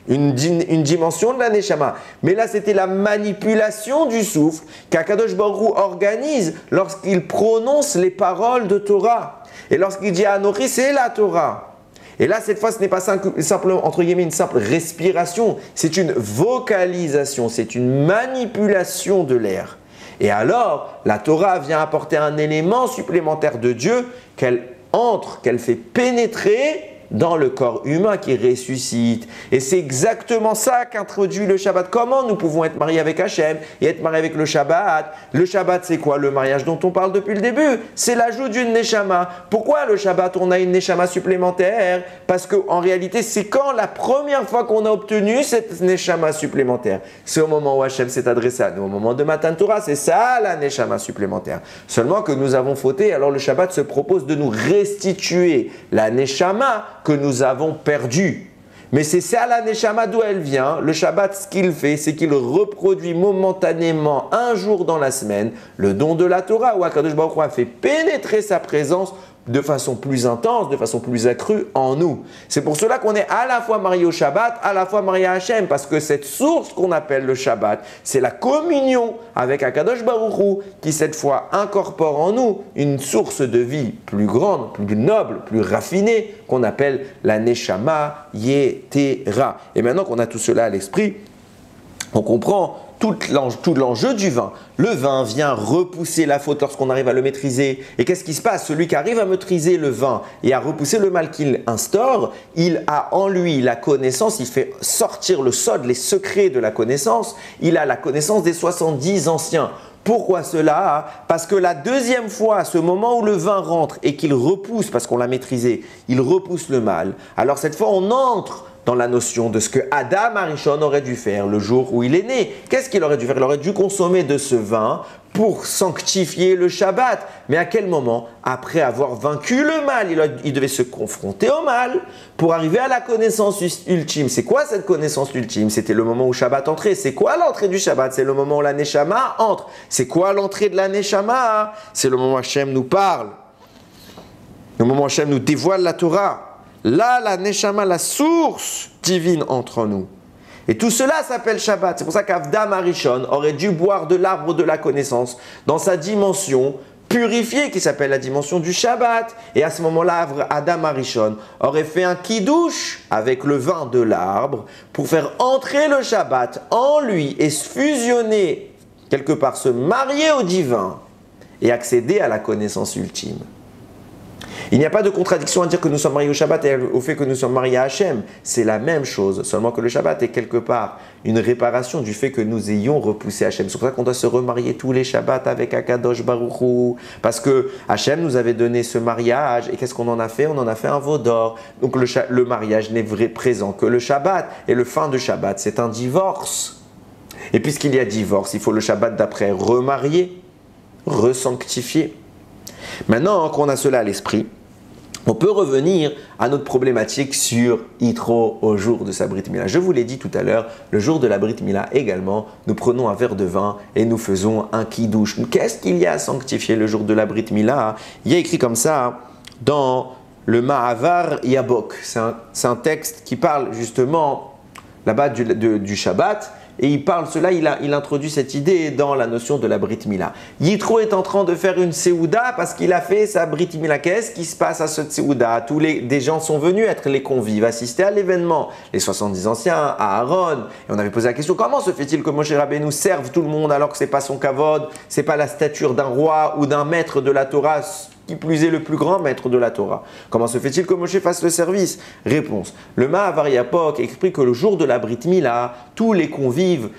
une dimension de la Neshama. Mais là, c'était la manipulation du souffle qu'Akadosh Baruch Hu organise lorsqu'il prononce les paroles de Torah. Et lorsqu'il dit Anochi, c'est la Torah. Et là, cette fois, ce n'est pas simplement, entre guillemets, une simple respiration, c'est une vocalisation, c'est une manipulation de l'air. Et alors, la Torah vient apporter un élément supplémentaire de Dieu qu'elle entre, qu'elle fait pénétrer dans le corps humain qui ressuscite. Et c'est exactement ça qu'introduit le Shabbat. Comment nous pouvons être mariés avec Hachem et être mariés avec le Shabbat? Le Shabbat, c'est quoi? Le mariage dont on parle depuis le début. C'est l'ajout d'une Neshama. Pourquoi le Shabbat, on a une Neshama supplémentaire? Parce qu'en réalité, c'est quand la première fois qu'on a obtenu cette Neshama supplémentaire. C'est au moment où Hachem s'est adressé à nous. Au moment de Matan Torah, c'est ça la Neshama supplémentaire. Seulement que nous avons fauté, alors le Shabbat se propose de nous restituer la Neshama que nous avons perdu. Mais c'est ça la Neshama d'où elle vient. Le Shabbat, ce qu'il fait, c'est qu'il reproduit momentanément un jour dans la semaine le don de la Torah où Akadosh Baruch Hu a fait pénétrer sa présence de façon plus intense, de façon plus accrue en nous. C'est pour cela qu'on est à la fois marié au Shabbat, à la fois marié à Hachem, parce que cette source qu'on appelle le Shabbat, c'est la communion avec Akadosh Baruch Hu qui cette fois incorpore en nous une source de vie plus grande, plus noble, plus raffinée, qu'on appelle la Neshama Yetera. Et maintenant qu'on a tout cela à l'esprit, on comprend tout l'enjeu du vin. Le vin vient repousser la faute lorsqu'on arrive à le maîtriser. Et qu'est-ce qui se passe? Celui qui arrive à maîtriser le vin et à repousser le mal qu'il instaure, il a en lui la connaissance, il fait sortir le sod, les secrets de la connaissance. Il a la connaissance des 70 anciens. Pourquoi cela? Parce que la deuxième fois, à ce moment où le vin rentre et qu'il repousse, parce qu'on l'a maîtrisé, il repousse le mal. Alors cette fois, on entre dans la notion de ce que Adam Arishon aurait dû faire le jour où il est né. Qu'est-ce qu'il aurait dû faire? Il aurait dû consommer de ce vin pour sanctifier le Shabbat. Mais à quel moment? Après avoir vaincu le mal, il devait se confronter au mal pour arriver à la connaissance ultime. C'est quoi cette connaissance ultime? C'était le moment où Shabbat entrait. C'est quoi l'entrée du Shabbat? C'est le moment où la Neshama entre. C'est quoi l'entrée de la Neshama? C'est le moment où Hachem nous parle. Le moment où Hachem nous dévoile la Torah. Là, la Neshama, la source divine entre en nous. Et tout cela s'appelle Shabbat. C'est pour ça qu'Avdam Arishon aurait dû boire de l'arbre de la connaissance dans sa dimension purifié qui s'appelle la dimension du Shabbat. Et à ce moment-là, Adam Arishon aurait fait un kiddush avec le vin de l'arbre pour faire entrer le Shabbat en lui et se fusionner, quelque part se marier au divin et accéder à la connaissance ultime. Il n'y a pas de contradiction à dire que nous sommes mariés au Shabbat et au fait que nous sommes mariés à Hachem. C'est la même chose, seulement que le Shabbat est quelque part une réparation du fait que nous ayons repoussé Hachem. C'est pour ça qu'on doit se remarier tous les Shabbats avec Akadosh Baruch Hu. Parce que Hachem nous avait donné ce mariage et qu'est-ce qu'on en a fait? On en a fait un veau d'or. Donc le mariage n'est vrai présent que le Shabbat. Et le fin de Shabbat, c'est un divorce. Et puisqu'il y a divorce, il faut le Shabbat d'après remarier, resanctifier. Maintenant qu'on a cela à l'esprit, on peut revenir à notre problématique sur Yitro au jour de sa Brit Mila. Je vous l'ai dit tout à l'heure, le jour de la Brit Mila également, nous prenons un verre de vin et nous faisons un kiddush. Qu'est-ce qu'il y a à sanctifier le jour de la Brit Mila? Il y a écrit comme ça dans le Mahavar Yabok. C'est un texte qui parle justement là-bas du Shabbat. Et il parle cela, il introduit cette idée dans la notion de la Brit Mila. Yitro est en train de faire une Seouda parce qu'il a fait sa Brit Mila. Qu'est-ce qui se passe à cette Seouda? Des gens sont venus être les convives, assister à l'événement. Les 70 anciens, Aaron. Et on avait posé la question, comment se fait-il que Moshe Rabbeinu serve tout le monde alors que ce n'est pas son kavod, ce n'est pas la stature d'un roi ou d'un maître de la Torah, qui plus est le plus grand maître de la Torah? Comment se fait-il que Moshe fasse le service? Réponse. Le Mahavar Yabok explique que le jour de la Brit Mila, tous les convives,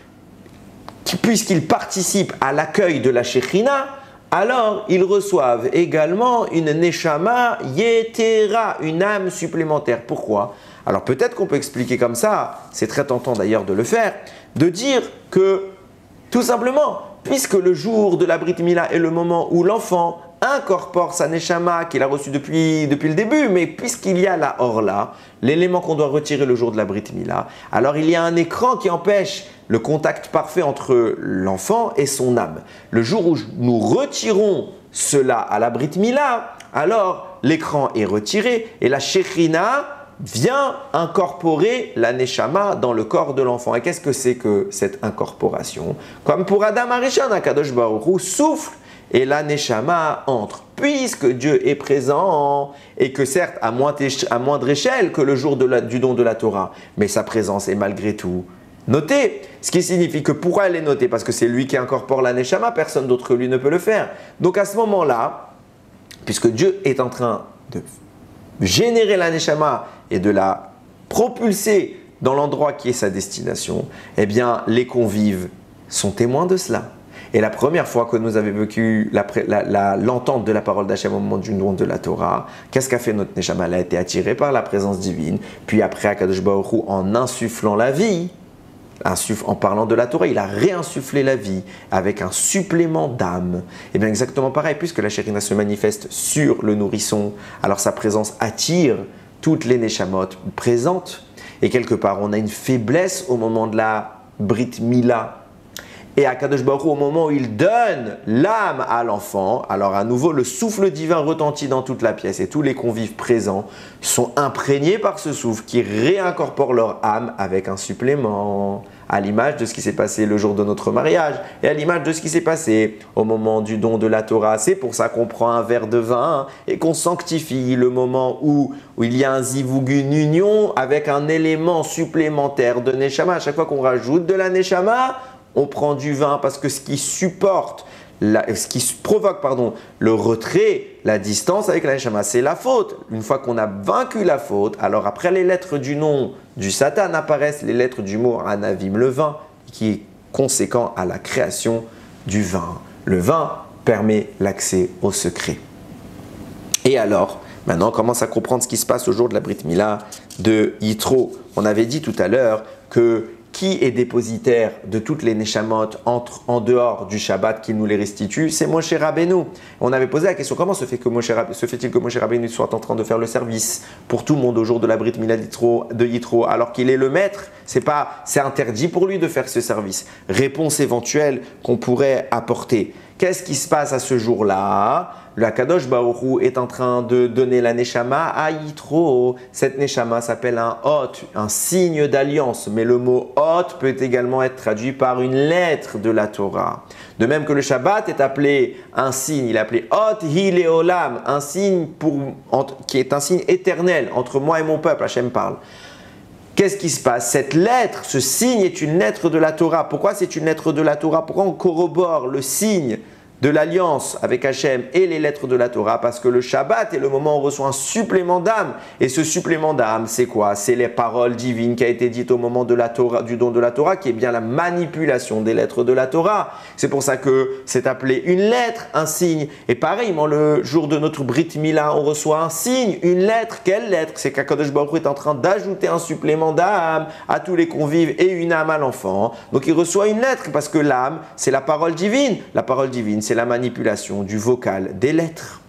puisqu'ils participent à l'accueil de la Shekhinah, alors ils reçoivent également une Neshama Yetera, une âme supplémentaire. Pourquoi? Alors peut-être qu'on peut expliquer comme ça, c'est très tentant d'ailleurs de le faire, de dire que tout simplement, puisque le jour de la Brit Mila est le moment où l'enfant incorpore sa neshama qu'il a reçue depuis le début, mais puisqu'il y a la orla, l'élément qu'on doit retirer le jour de la Brit Mila, alors il y a un écran qui empêche le contact parfait entre l'enfant et son âme. Le jour où nous retirons cela à la Brit Mila, alors l'écran est retiré et la Shekhinah vient incorporer la neshama dans le corps de l'enfant. Et qu'est-ce que c'est que cette incorporation? Comme pour Adam Arishon, Akadosh Baruch Hu souffle et la neshama entre. Puisque Dieu est présent et que certes à moindre échelle que le jour du don de la Torah, mais sa présence est malgré tout notée. Ce qui signifie que pourquoi elle est notée? Parce que c'est lui qui incorpore la neshama, personne d'autre que lui ne peut le faire. Donc à ce moment-là, puisque Dieu est en train de générer la neshama et de la propulser dans l'endroit qui est sa destination, eh bien les convives sont témoins de cela. Et la première fois que nous avons vécu l'entente de la parole d'Hachem au moment du don de la Torah, qu'est-ce qu'a fait notre neshama? Elle a été attirée par la présence divine. Puis après, Akadosh Baruch Hu, en insufflant la vie, en parlant de la Torah, il a réinsufflé la vie avec un supplément d'âme. Et bien exactement pareil, puisque la Shekhinah se manifeste sur le nourrisson, alors sa présence attire toutes les neshamot présentes. Et quelque part, on a une faiblesse au moment de la Brit Mila. Et Akadosh Baruch Hu, au moment où il donne l'âme à l'enfant, alors à nouveau le souffle divin retentit dans toute la pièce et tous les convives présents sont imprégnés par ce souffle qui réincorpore leur âme avec un supplément, à l'image de ce qui s'est passé le jour de notre mariage et à l'image de ce qui s'est passé au moment du don de la Torah. C'est pour ça qu'on prend un verre de vin et qu'on sanctifie le moment où il y a un zivug, une union avec un élément supplémentaire de neshama. À chaque fois qu'on rajoute de la neshama, on prend du vin parce que ce qui provoque le retrait, la distance avec la neshama, c'est la faute. Une fois qu'on a vaincu la faute, alors après les lettres du nom du Satan apparaissent les lettres du mot Anavim, le vin, qui est conséquent à la création du vin. Le vin permet l'accès au secret. Et alors, maintenant on commence à comprendre ce qui se passe au jour de la Brit Mila de Yitro. On avait dit tout à l'heure que qui est dépositaire de toutes les neshamot en dehors du Shabbat qui nous les restitue? C'est Moshe Rabbeinu. On avait posé la question, comment se fait-il que Moshe Rabbeinu soit en train de faire le service pour tout le monde au jour de la Brit Mila de Yitro alors qu'il est le maître? C'est interdit pour lui de faire ce service. Réponse éventuelle qu'on pourrait apporter. Qu'est-ce qui se passe à ce jour-là? Le Kadosh Baruch Hu est en train de donner la Neshama à Yitro. Cette Neshama s'appelle un hôte, un signe d'alliance. Mais le mot hôte peut également être traduit par une lettre de la Torah. De même que le Shabbat est appelé un signe, il est appelé hôte hileolam, un signe qui est un signe éternel entre moi et mon peuple. Hachem parle. Qu'est-ce qui se passe? Cette lettre, ce signe est une lettre de la Torah. Pourquoi c'est une lettre de la Torah? Pourquoi on corrobore le signe de l'alliance avec Hachem et les lettres de la Torah? Parce que le Shabbat est le moment où on reçoit un supplément d'âme. Et ce supplément d'âme, c'est quoi? C'est les paroles divines qui a été dites au moment de la Torah, du don de la Torah, qui est bien la manipulation des lettres de la Torah. C'est pour ça que c'est appelé une lettre, un signe. Et pareillement, le jour de notre Brit Mila, on reçoit un signe, une lettre. Quelle lettre? C'est qu'Akadosh Baruch Hu est en train d'ajouter un supplément d'âme à tous les convives et une âme à l'enfant. Donc il reçoit une lettre parce que l'âme, c'est la parole divine. La parole divine, c'est la manipulation du vocal des lettres.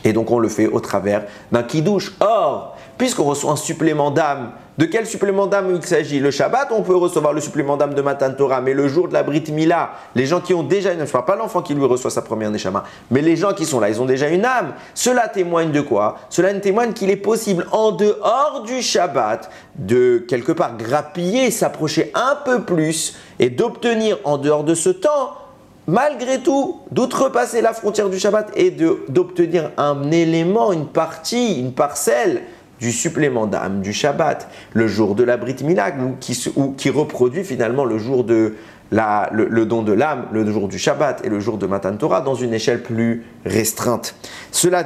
Et donc on le fait au travers d'un kiddush. Or, puisqu'on reçoit un supplément d'âme, de quel supplément d'âme il s'agit? Le Shabbat, on peut recevoir le supplément d'âme de Matan Torah, mais le jour de la Brit Mila, les gens qui ont déjà une âme, je ne parle pas l'enfant qui lui reçoit sa première Neshama, mais les gens qui sont là, ils ont déjà une âme. Cela témoigne de quoi? Cela témoigne qu'il est possible, en dehors du Shabbat, de quelque part grappiller, s'approcher un peu plus et d'obtenir en dehors de ce temps, malgré tout, d'outrepasser la frontière du Shabbat et d'obtenir un élément, une partie, une parcelle du supplément d'âme du Shabbat, le jour de la Brit Mila, qui reproduit finalement le jour de le don de l'âme, le jour du Shabbat et le jour de Matan Torah dans une échelle plus restreinte. Cela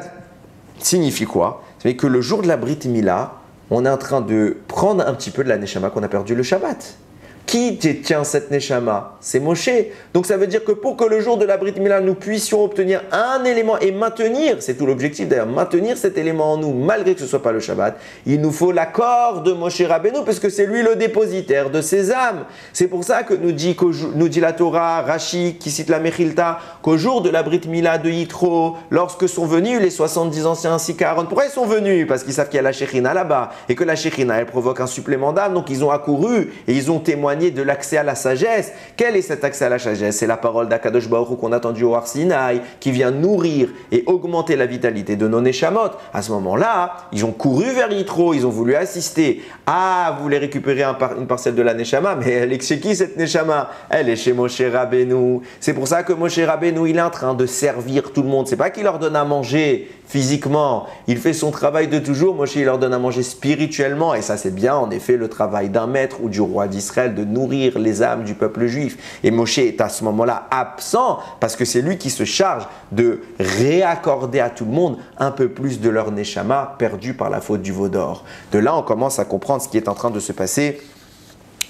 signifie quoi? C'est que le jour de la Brit Mila, on est en train de prendre un petit peu de la Neshama qu'on a perdu le Shabbat. Qui détient cette Neshama? C'est Moshe. Donc ça veut dire que pour que le jour de la Brit Mila, nous puissions obtenir un élément et maintenir, c'est tout l'objectif d'ailleurs, maintenir cet élément en nous, malgré que ce ne soit pas le Shabbat, il nous faut l'accord de Moshe Rabbeinu, parce que c'est lui le dépositaire de ces âmes. C'est pour ça que nous dit la Torah, Rashi, qui cite la Mechilta, qu'au jour de la Brit Mila de Yitro, lorsque sont venus les 70 anciens ainsi qu'Aaron, pourquoi ils sont venus? Parce qu'ils savent qu'il y a la Shekhinah là-bas, et que la Shekhinah, elle provoque un supplément d'âme, donc ils ont accouru et ils ont témoigné de l'accès à la sagesse. Quel est cet accès à la sagesse? C'est la parole d'Akadosh Baruch Hu qu'on a entendue au Har Sinaï, qui vient nourrir et augmenter la vitalité de nos Neshamot. À ce moment-là, ils ont couru vers Yitro, ils ont voulu assister. Ah, vous voulez récupérer une parcelle de la Neshama, mais elle est chez qui cette Neshama? Elle est chez Moshe Rabbeinu. C'est pour ça que Moshe Rabbeinu, il est en train de servir tout le monde. C'est pas qu'il leur donne à manger physiquement, il fait son travail de toujours. Moshe, il leur donne à manger spirituellement, et ça c'est bien en effet le travail d'un maître ou du roi d'Israël de nourrir les âmes du peuple juif. Et Moshe est à ce moment-là absent parce que c'est lui qui se charge de réaccorder à tout le monde un peu plus de leur neshama perdu par la faute du veau d'or. De là, on commence à comprendre ce qui est en train de se passer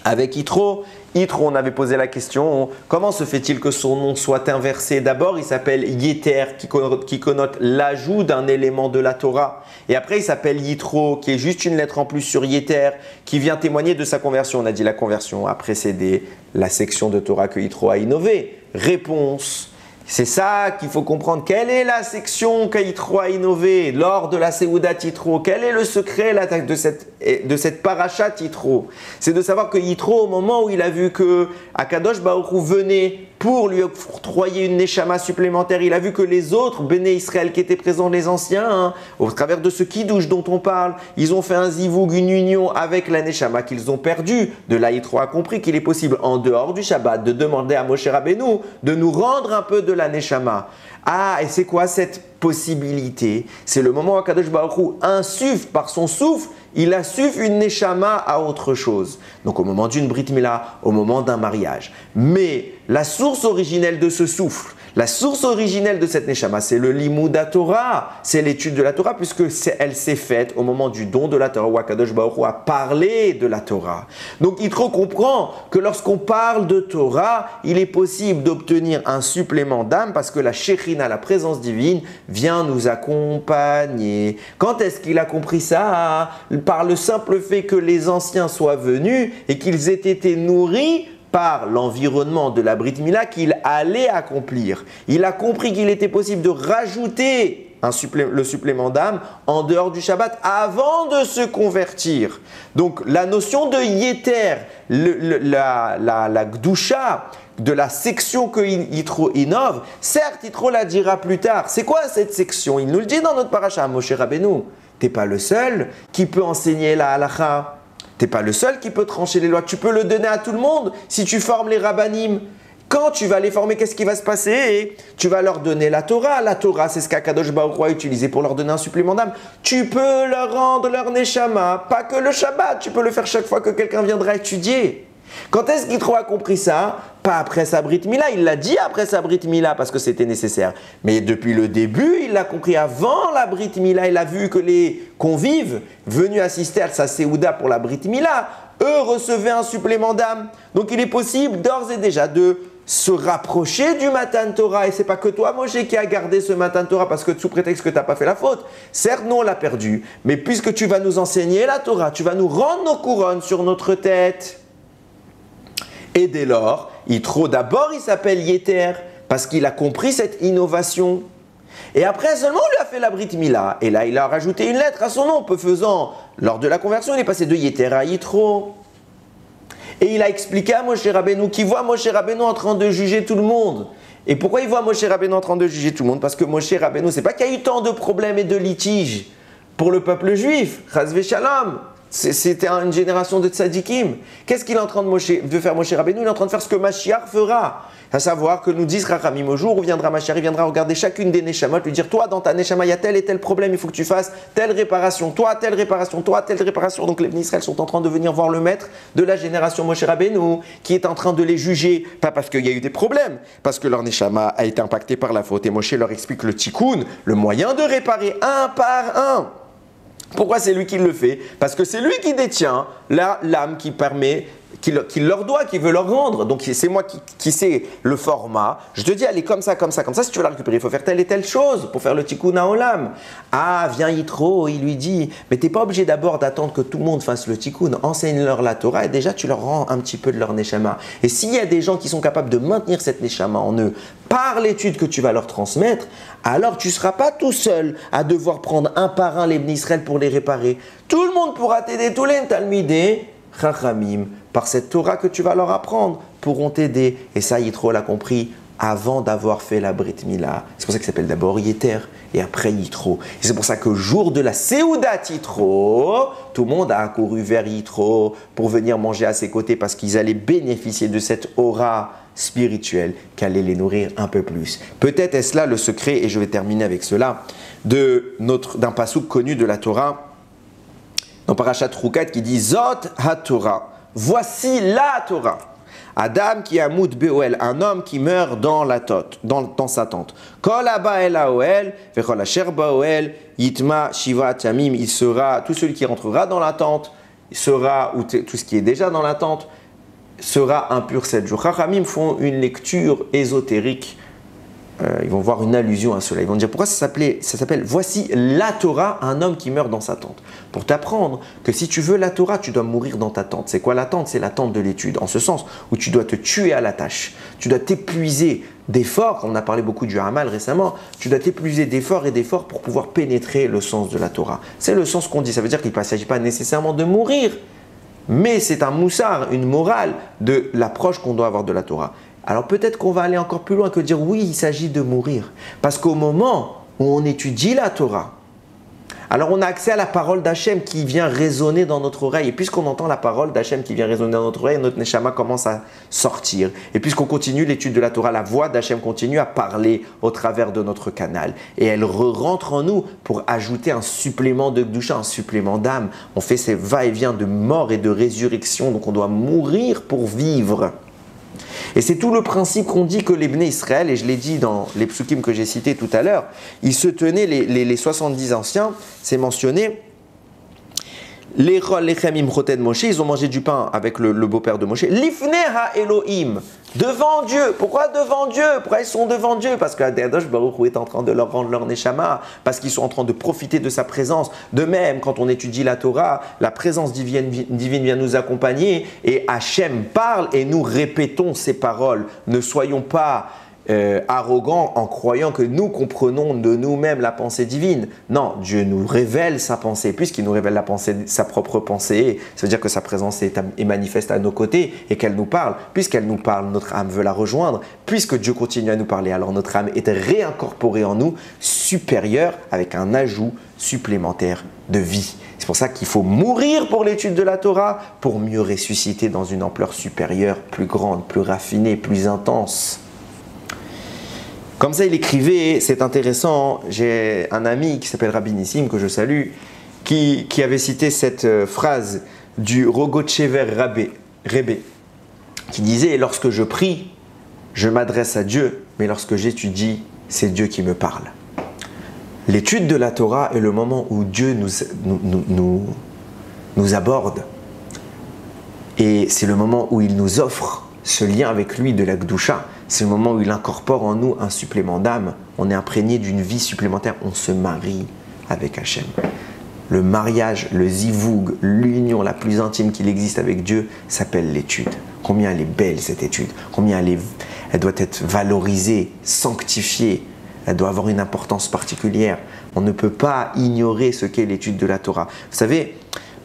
avec Yitro. Yitro, on avait posé la question, comment se fait-il que son nom soit inversé? D'abord, il s'appelle Yeter, qui connote l'ajout d'un élément de la Torah. Et après, il s'appelle Yitro, qui est juste une lettre en plus sur Yeter, qui vient témoigner de sa conversion. On a dit la conversion a précédé la section de Torah que Yitro a innové. Réponse. C'est ça qu'il faut comprendre. Quelle est la section qu'Yitro a innové lors de la Seudat Yitro? Quel est le secret de cette parachat Yitro? C'est de savoir que Yitro, au moment où il a vu que Akadosh Baruch Hu venait pour lui octroyer une neshama supplémentaire, il a vu que les autres béné Israël qui étaient présents, les anciens, au travers de ce kiddush dont on parle, ils ont fait un zivoug, une union avec la neshama qu'ils ont perdue. De là, Yitro a compris qu'il est possible, en dehors du Shabbat, de demander à Moshe Rabbeinu de nous rendre un peu de la neshama. Ah, et c'est quoi cette possibilité? C'est le moment où Akadosh Baruch Hu insuffle par son souffle, il insuffle une neshama à autre chose. Donc au moment d'une brit mila, au moment d'un mariage. Mais la source originelle de ce souffle, la source originelle de cette neshama, c'est le limud Torah, c'est l'étude de la Torah, puisque elle s'est faite au moment du don de la Torah, où Akadosh Baruch Hu a parlé de la Torah. Donc Yitro comprend que lorsqu'on parle de Torah, il est possible d'obtenir un supplément d'âme, parce que la Shekhinah, la présence divine, vient nous accompagner. Quand est-ce qu'il a compris ça? Par le simple fait que les anciens soient venus et qu'ils aient été nourris par l'environnement de la Brit Mila qu'il allait accomplir. Il a compris qu'il était possible de rajouter le supplément d'âme en dehors du Shabbat avant de se convertir. Donc la notion de Yeter, la Gdusha de la section que Yitro innove, certes Yitro la dira plus tard. C'est quoi cette section? Il nous le dit dans notre paracha, Moshe Rabbeinu. T'es pas le seul qui peut enseigner la halacha. Tu n'es pas le seul qui peut trancher les lois. Tu peux le donner à tout le monde si tu formes les rabbanim. Quand tu vas les former, qu'est-ce qui va se passer? Tu vas leur donner la Torah. La Torah, c'est ce qu'Akadosh Baruch Hu a utilisé pour leur donner un supplément d'âme. Tu peux leur rendre leur neshama. Pas que le Shabbat. Tu peux le faire chaque fois que quelqu'un viendra étudier. Quand est-ce qu'Yitro a compris ça? Pas après sa Brit Mila. Il l'a dit après sa Brit Mila parce que c'était nécessaire. Mais depuis le début, il l'a compris avant la Brit Mila. Il a vu que les convives venus assister à sa Séouda pour la Brit Mila, eux recevaient un supplément d'âme. Donc il est possible d'ores et déjà de se rapprocher du Matan Torah. Et c'est pas que toi, Moshe, qui a gardé ce Matan Torah parce que sous prétexte que tu n'as pas fait la faute. Certes, nous, on l'a perdu. Mais puisque tu vas nous enseigner la Torah, tu vas nous rendre nos couronnes sur notre tête. Et dès lors, Yitro, d'abord, il s'appelle Yeter parce qu'il a compris cette innovation. Et après seulement, on lui a fait la Brit Mila. Et là, il a rajouté une lettre à son nom. Peu faisant, lors de la conversion, il est passé de Yeter à Yitro. Et il a expliqué à Moshe Rabbeinu, qui voit Moshe Rabbeinu en train de juger tout le monde. Et pourquoi il voit Moshe Rabbeinu en train de juger tout le monde? Parce que Moshe Rabbeinu, c'est pas qu'il y a eu tant de problèmes et de litiges pour le peuple juif. Chas v'shalom. C'était une génération de tzadikim. Qu'est-ce qu'il est en train de faire Moshe Rabbeinu? Il est en train de faire ce que Mashiach fera. À savoir que nous disent Rachamim, au jour où viendra Mashiach, il viendra regarder chacune des neshamot, lui dire, toi dans ta neshama, il y a tel et tel problème, il faut que tu fasses telle réparation, toi telle réparation, toi telle réparation. Donc les Israël sont en train de venir voir le maître de la génération Moshe Rabbeinu, qui est en train de les juger, pas parce qu'il y a eu des problèmes, parce que leur neshama a été impacté par la faute. Et Moshe leur explique le tikkun, le moyen de réparer un par un. Pourquoi c'est lui qui le fait? Parce que c'est lui qui détient l'âme qui permet, qui leur doit, qui veut leur rendre. Donc c'est moi qui sais le format. Je te dis, allez, comme ça, comme ça, comme ça. Si tu veux la récupérer, il faut faire telle et telle chose pour faire le tikkun haolam. Ah, vient Yitro, il lui dit, mais tu n'es pas obligé d'abord d'attendre que tout le monde fasse le tikkun. Enseigne-leur la Torah et déjà tu leur rends un petit peu de leur neshama. Et s'il y a des gens qui sont capables de maintenir cette neshama en eux par l'étude que tu vas leur transmettre, alors tu ne seras pas tout seul à devoir prendre un par un les Bnei Israël pour les réparer. Tout le monde pourra t'aider, tous les Talmidei Chachamim, par cette Torah que tu vas leur apprendre, pourront t'aider. Et ça, Yitro l'a compris avant d'avoir fait la Brit Mila. C'est pour ça qu'il s'appelle d'abord Yeter et après Yitro. Et c'est pour ça que jour de la Séoudat Yitro, tout le monde a accouru vers Yitro pour venir manger à ses côtés parce qu'ils allaient bénéficier de cette aura spirituelle qui allait les nourrir un peu plus. Peut-être est-ce là le secret, et je vais terminer avec cela, d'un passouk connu de la Torah, dans Parashat Rukat, qui dit Zot ha-Torah, voici la Torah. Adam qui a mout be'oel, un homme qui meurt dans sa tente. Kol haba el haoel, vechol asher ba'oel, yitma shiva tamim, il sera, tout celui qui rentrera dans la tente, sera, ou tout ce qui est déjà dans la tente, sera impur 7 jours. Chachamim font une lecture ésotérique. Ils vont voir une allusion à cela. Ils vont dire pourquoi ça s'appelle voici la Torah, un homme qui meurt dans sa tente. Pour t'apprendre que si tu veux la Torah, tu dois mourir dans ta tente. C'est quoi la tente? C'est la tente de l'étude, en ce sens où tu dois te tuer à la tâche. Tu dois t'épuiser d'efforts. On a parlé beaucoup du Hamal récemment. Tu dois t'épuiser d'efforts et d'efforts pour pouvoir pénétrer le sens de la Torah. C'est le sens qu'on dit. Ça veut dire qu'il ne s'agit pas nécessairement de mourir, mais c'est un moussard, une morale de l'approche qu'on doit avoir de la Torah. Alors peut-être qu'on va aller encore plus loin que dire oui, il s'agit de mourir. Parce qu'au moment où on étudie la Torah, alors on a accès à la parole d'Hachem qui vient résonner dans notre oreille. Et puisqu'on entend la parole d'Hachem qui vient résonner dans notre oreille, notre neshama commence à sortir. Et puisqu'on continue l'étude de la Torah, la voix d'Hachem continue à parler au travers de notre canal. Et elle rentre en nous pour ajouter un supplément de Gdusha, un supplément d'âme. On fait ces va-et-vient de mort et de résurrection. Donc on doit mourir pour vivre. Et c'est tout le principe qu'on dit que les Bnei Israël, et je l'ai dit dans les psukim que j'ai cités tout à l'heure, ils se tenaient, les 70 anciens, c'est mentionné, les Lechem Choten Moshe, ils ont mangé du pain avec le beau-père de Moshe, Lifnei ha-Elohim, devant Dieu. Pourquoi devant Dieu? Pourquoi ils sont devant Dieu? Parce que Akadosh Baruch Hu est en train de leur rendre leur neshama, parce qu'ils sont en train de profiter de sa présence. De même, quand on étudie la Torah, la présence divine vient nous accompagner et Hachem parle et nous répétons ses paroles. Ne soyons pas arrogants en croyant que nous comprenons de nous-mêmes la pensée divine. Non, Dieu nous révèle sa pensée. Puisqu'il nous révèle sa propre pensée, ça veut dire que sa présence est manifeste à nos côtés et qu'elle nous parle. Puisqu'elle nous parle, notre âme veut la rejoindre. Puisque Dieu continue à nous parler, alors notre âme est réincorporée en nous, supérieure, avec un ajout supplémentaire de vie. C'est pour ça qu'il faut mourir pour l'étude de la Torah, pour mieux ressusciter dans une ampleur supérieure, plus grande, plus raffinée, plus intense. Comme ça, il écrivait, c'est intéressant, j'ai un ami qui s'appelle Rabbi Nissim, que je salue, qui avait cité cette phrase du Rogochever Rebbe, qui disait « Lorsque je prie, je m'adresse à Dieu, mais lorsque j'étudie, c'est Dieu qui me parle. » L'étude de la Torah est le moment où Dieu nous aborde. Et c'est le moment où il nous offre ce lien avec lui de la Gdusha. C'est le moment où il incorpore en nous un supplément d'âme. On est imprégné d'une vie supplémentaire. On se marie avec Hachem. Le mariage, le zivoug, l'union la plus intime qu'il existe avec Dieu s'appelle l'étude. Combien elle est belle cette étude. Combien elle doit être valorisée, sanctifiée. Elle doit avoir une importance particulière. On ne peut pas ignorer ce qu'est l'étude de la Torah. Vous savez,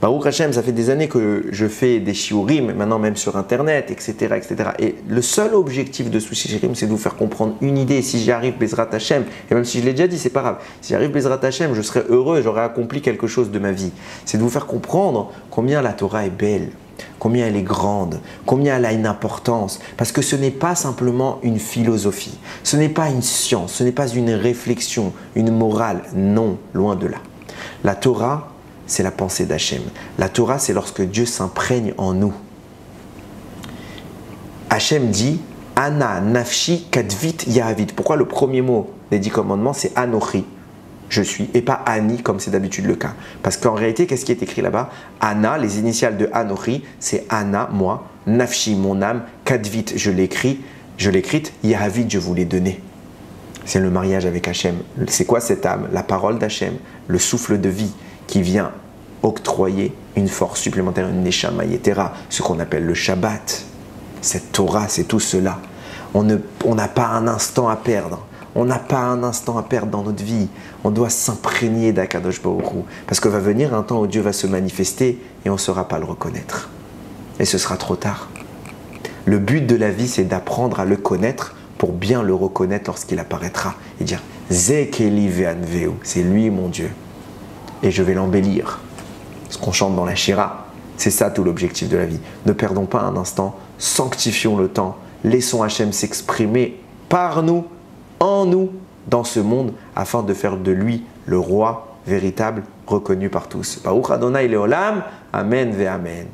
Baruch Hashem, ça fait des années que je fais des shiurim, maintenant même sur Internet, etc. etc. Et le seul objectif de ce shiurim, c'est de vous faire comprendre une idée. Si j'y arrive, Bezrat Hashem, et même si je l'ai déjà dit, c'est pas grave. Si j'y arrive, Bezrat Hashem, je serai heureux et j'aurai accompli quelque chose de ma vie. C'est de vous faire comprendre combien la Torah est belle, combien elle est grande, combien elle a une importance. Parce que ce n'est pas simplement une philosophie, ce n'est pas une science, ce n'est pas une réflexion, une morale. Non, loin de là. La Torah, c'est la pensée d'Hachem. La Torah, c'est lorsque Dieu s'imprègne en nous. Hachem dit « Ana nafshi kadvit yahavit ». Pourquoi le premier mot des 10 commandements, c'est « Anochi ». Je suis, et pas Ani comme c'est d'habitude le cas. Parce qu'en réalité, qu'est-ce qui est écrit là-bas? Ana, les initiales de Anochi, c'est Ana, moi, Nafshi, mon âme, Kadvit, je l'écrite, Yahavit, je vous l'ai donné. C'est le mariage avec Hachem. C'est quoi cette âme? La parole d'Hachem, le souffle de vie qui vient octroyer une force supplémentaire, une neshama yetera, ce qu'on appelle le Shabbat. Cette Torah, c'est tout cela. On n'a pas un instant à perdre. On n'a pas un instant à perdre dans notre vie. On doit s'imprégner d'Akadosh Baruch Hu. Parce que va venir un temps où Dieu va se manifester et on ne saura pas le reconnaître. Et ce sera trop tard. Le but de la vie, c'est d'apprendre à le connaître pour bien le reconnaître lorsqu'il apparaîtra. Et dire « Zekeli ve'anveu » c'est lui mon Dieu. Et je vais l'embellir. Ce qu'on chante dans la Shira, c'est ça tout l'objectif de la vie. Ne perdons pas un instant, sanctifions le temps, laissons Hachem s'exprimer par nous, en nous, dans ce monde, afin de faire de lui le roi véritable, reconnu par tous. Baruch Adonai Leolam, Amen ve Amen.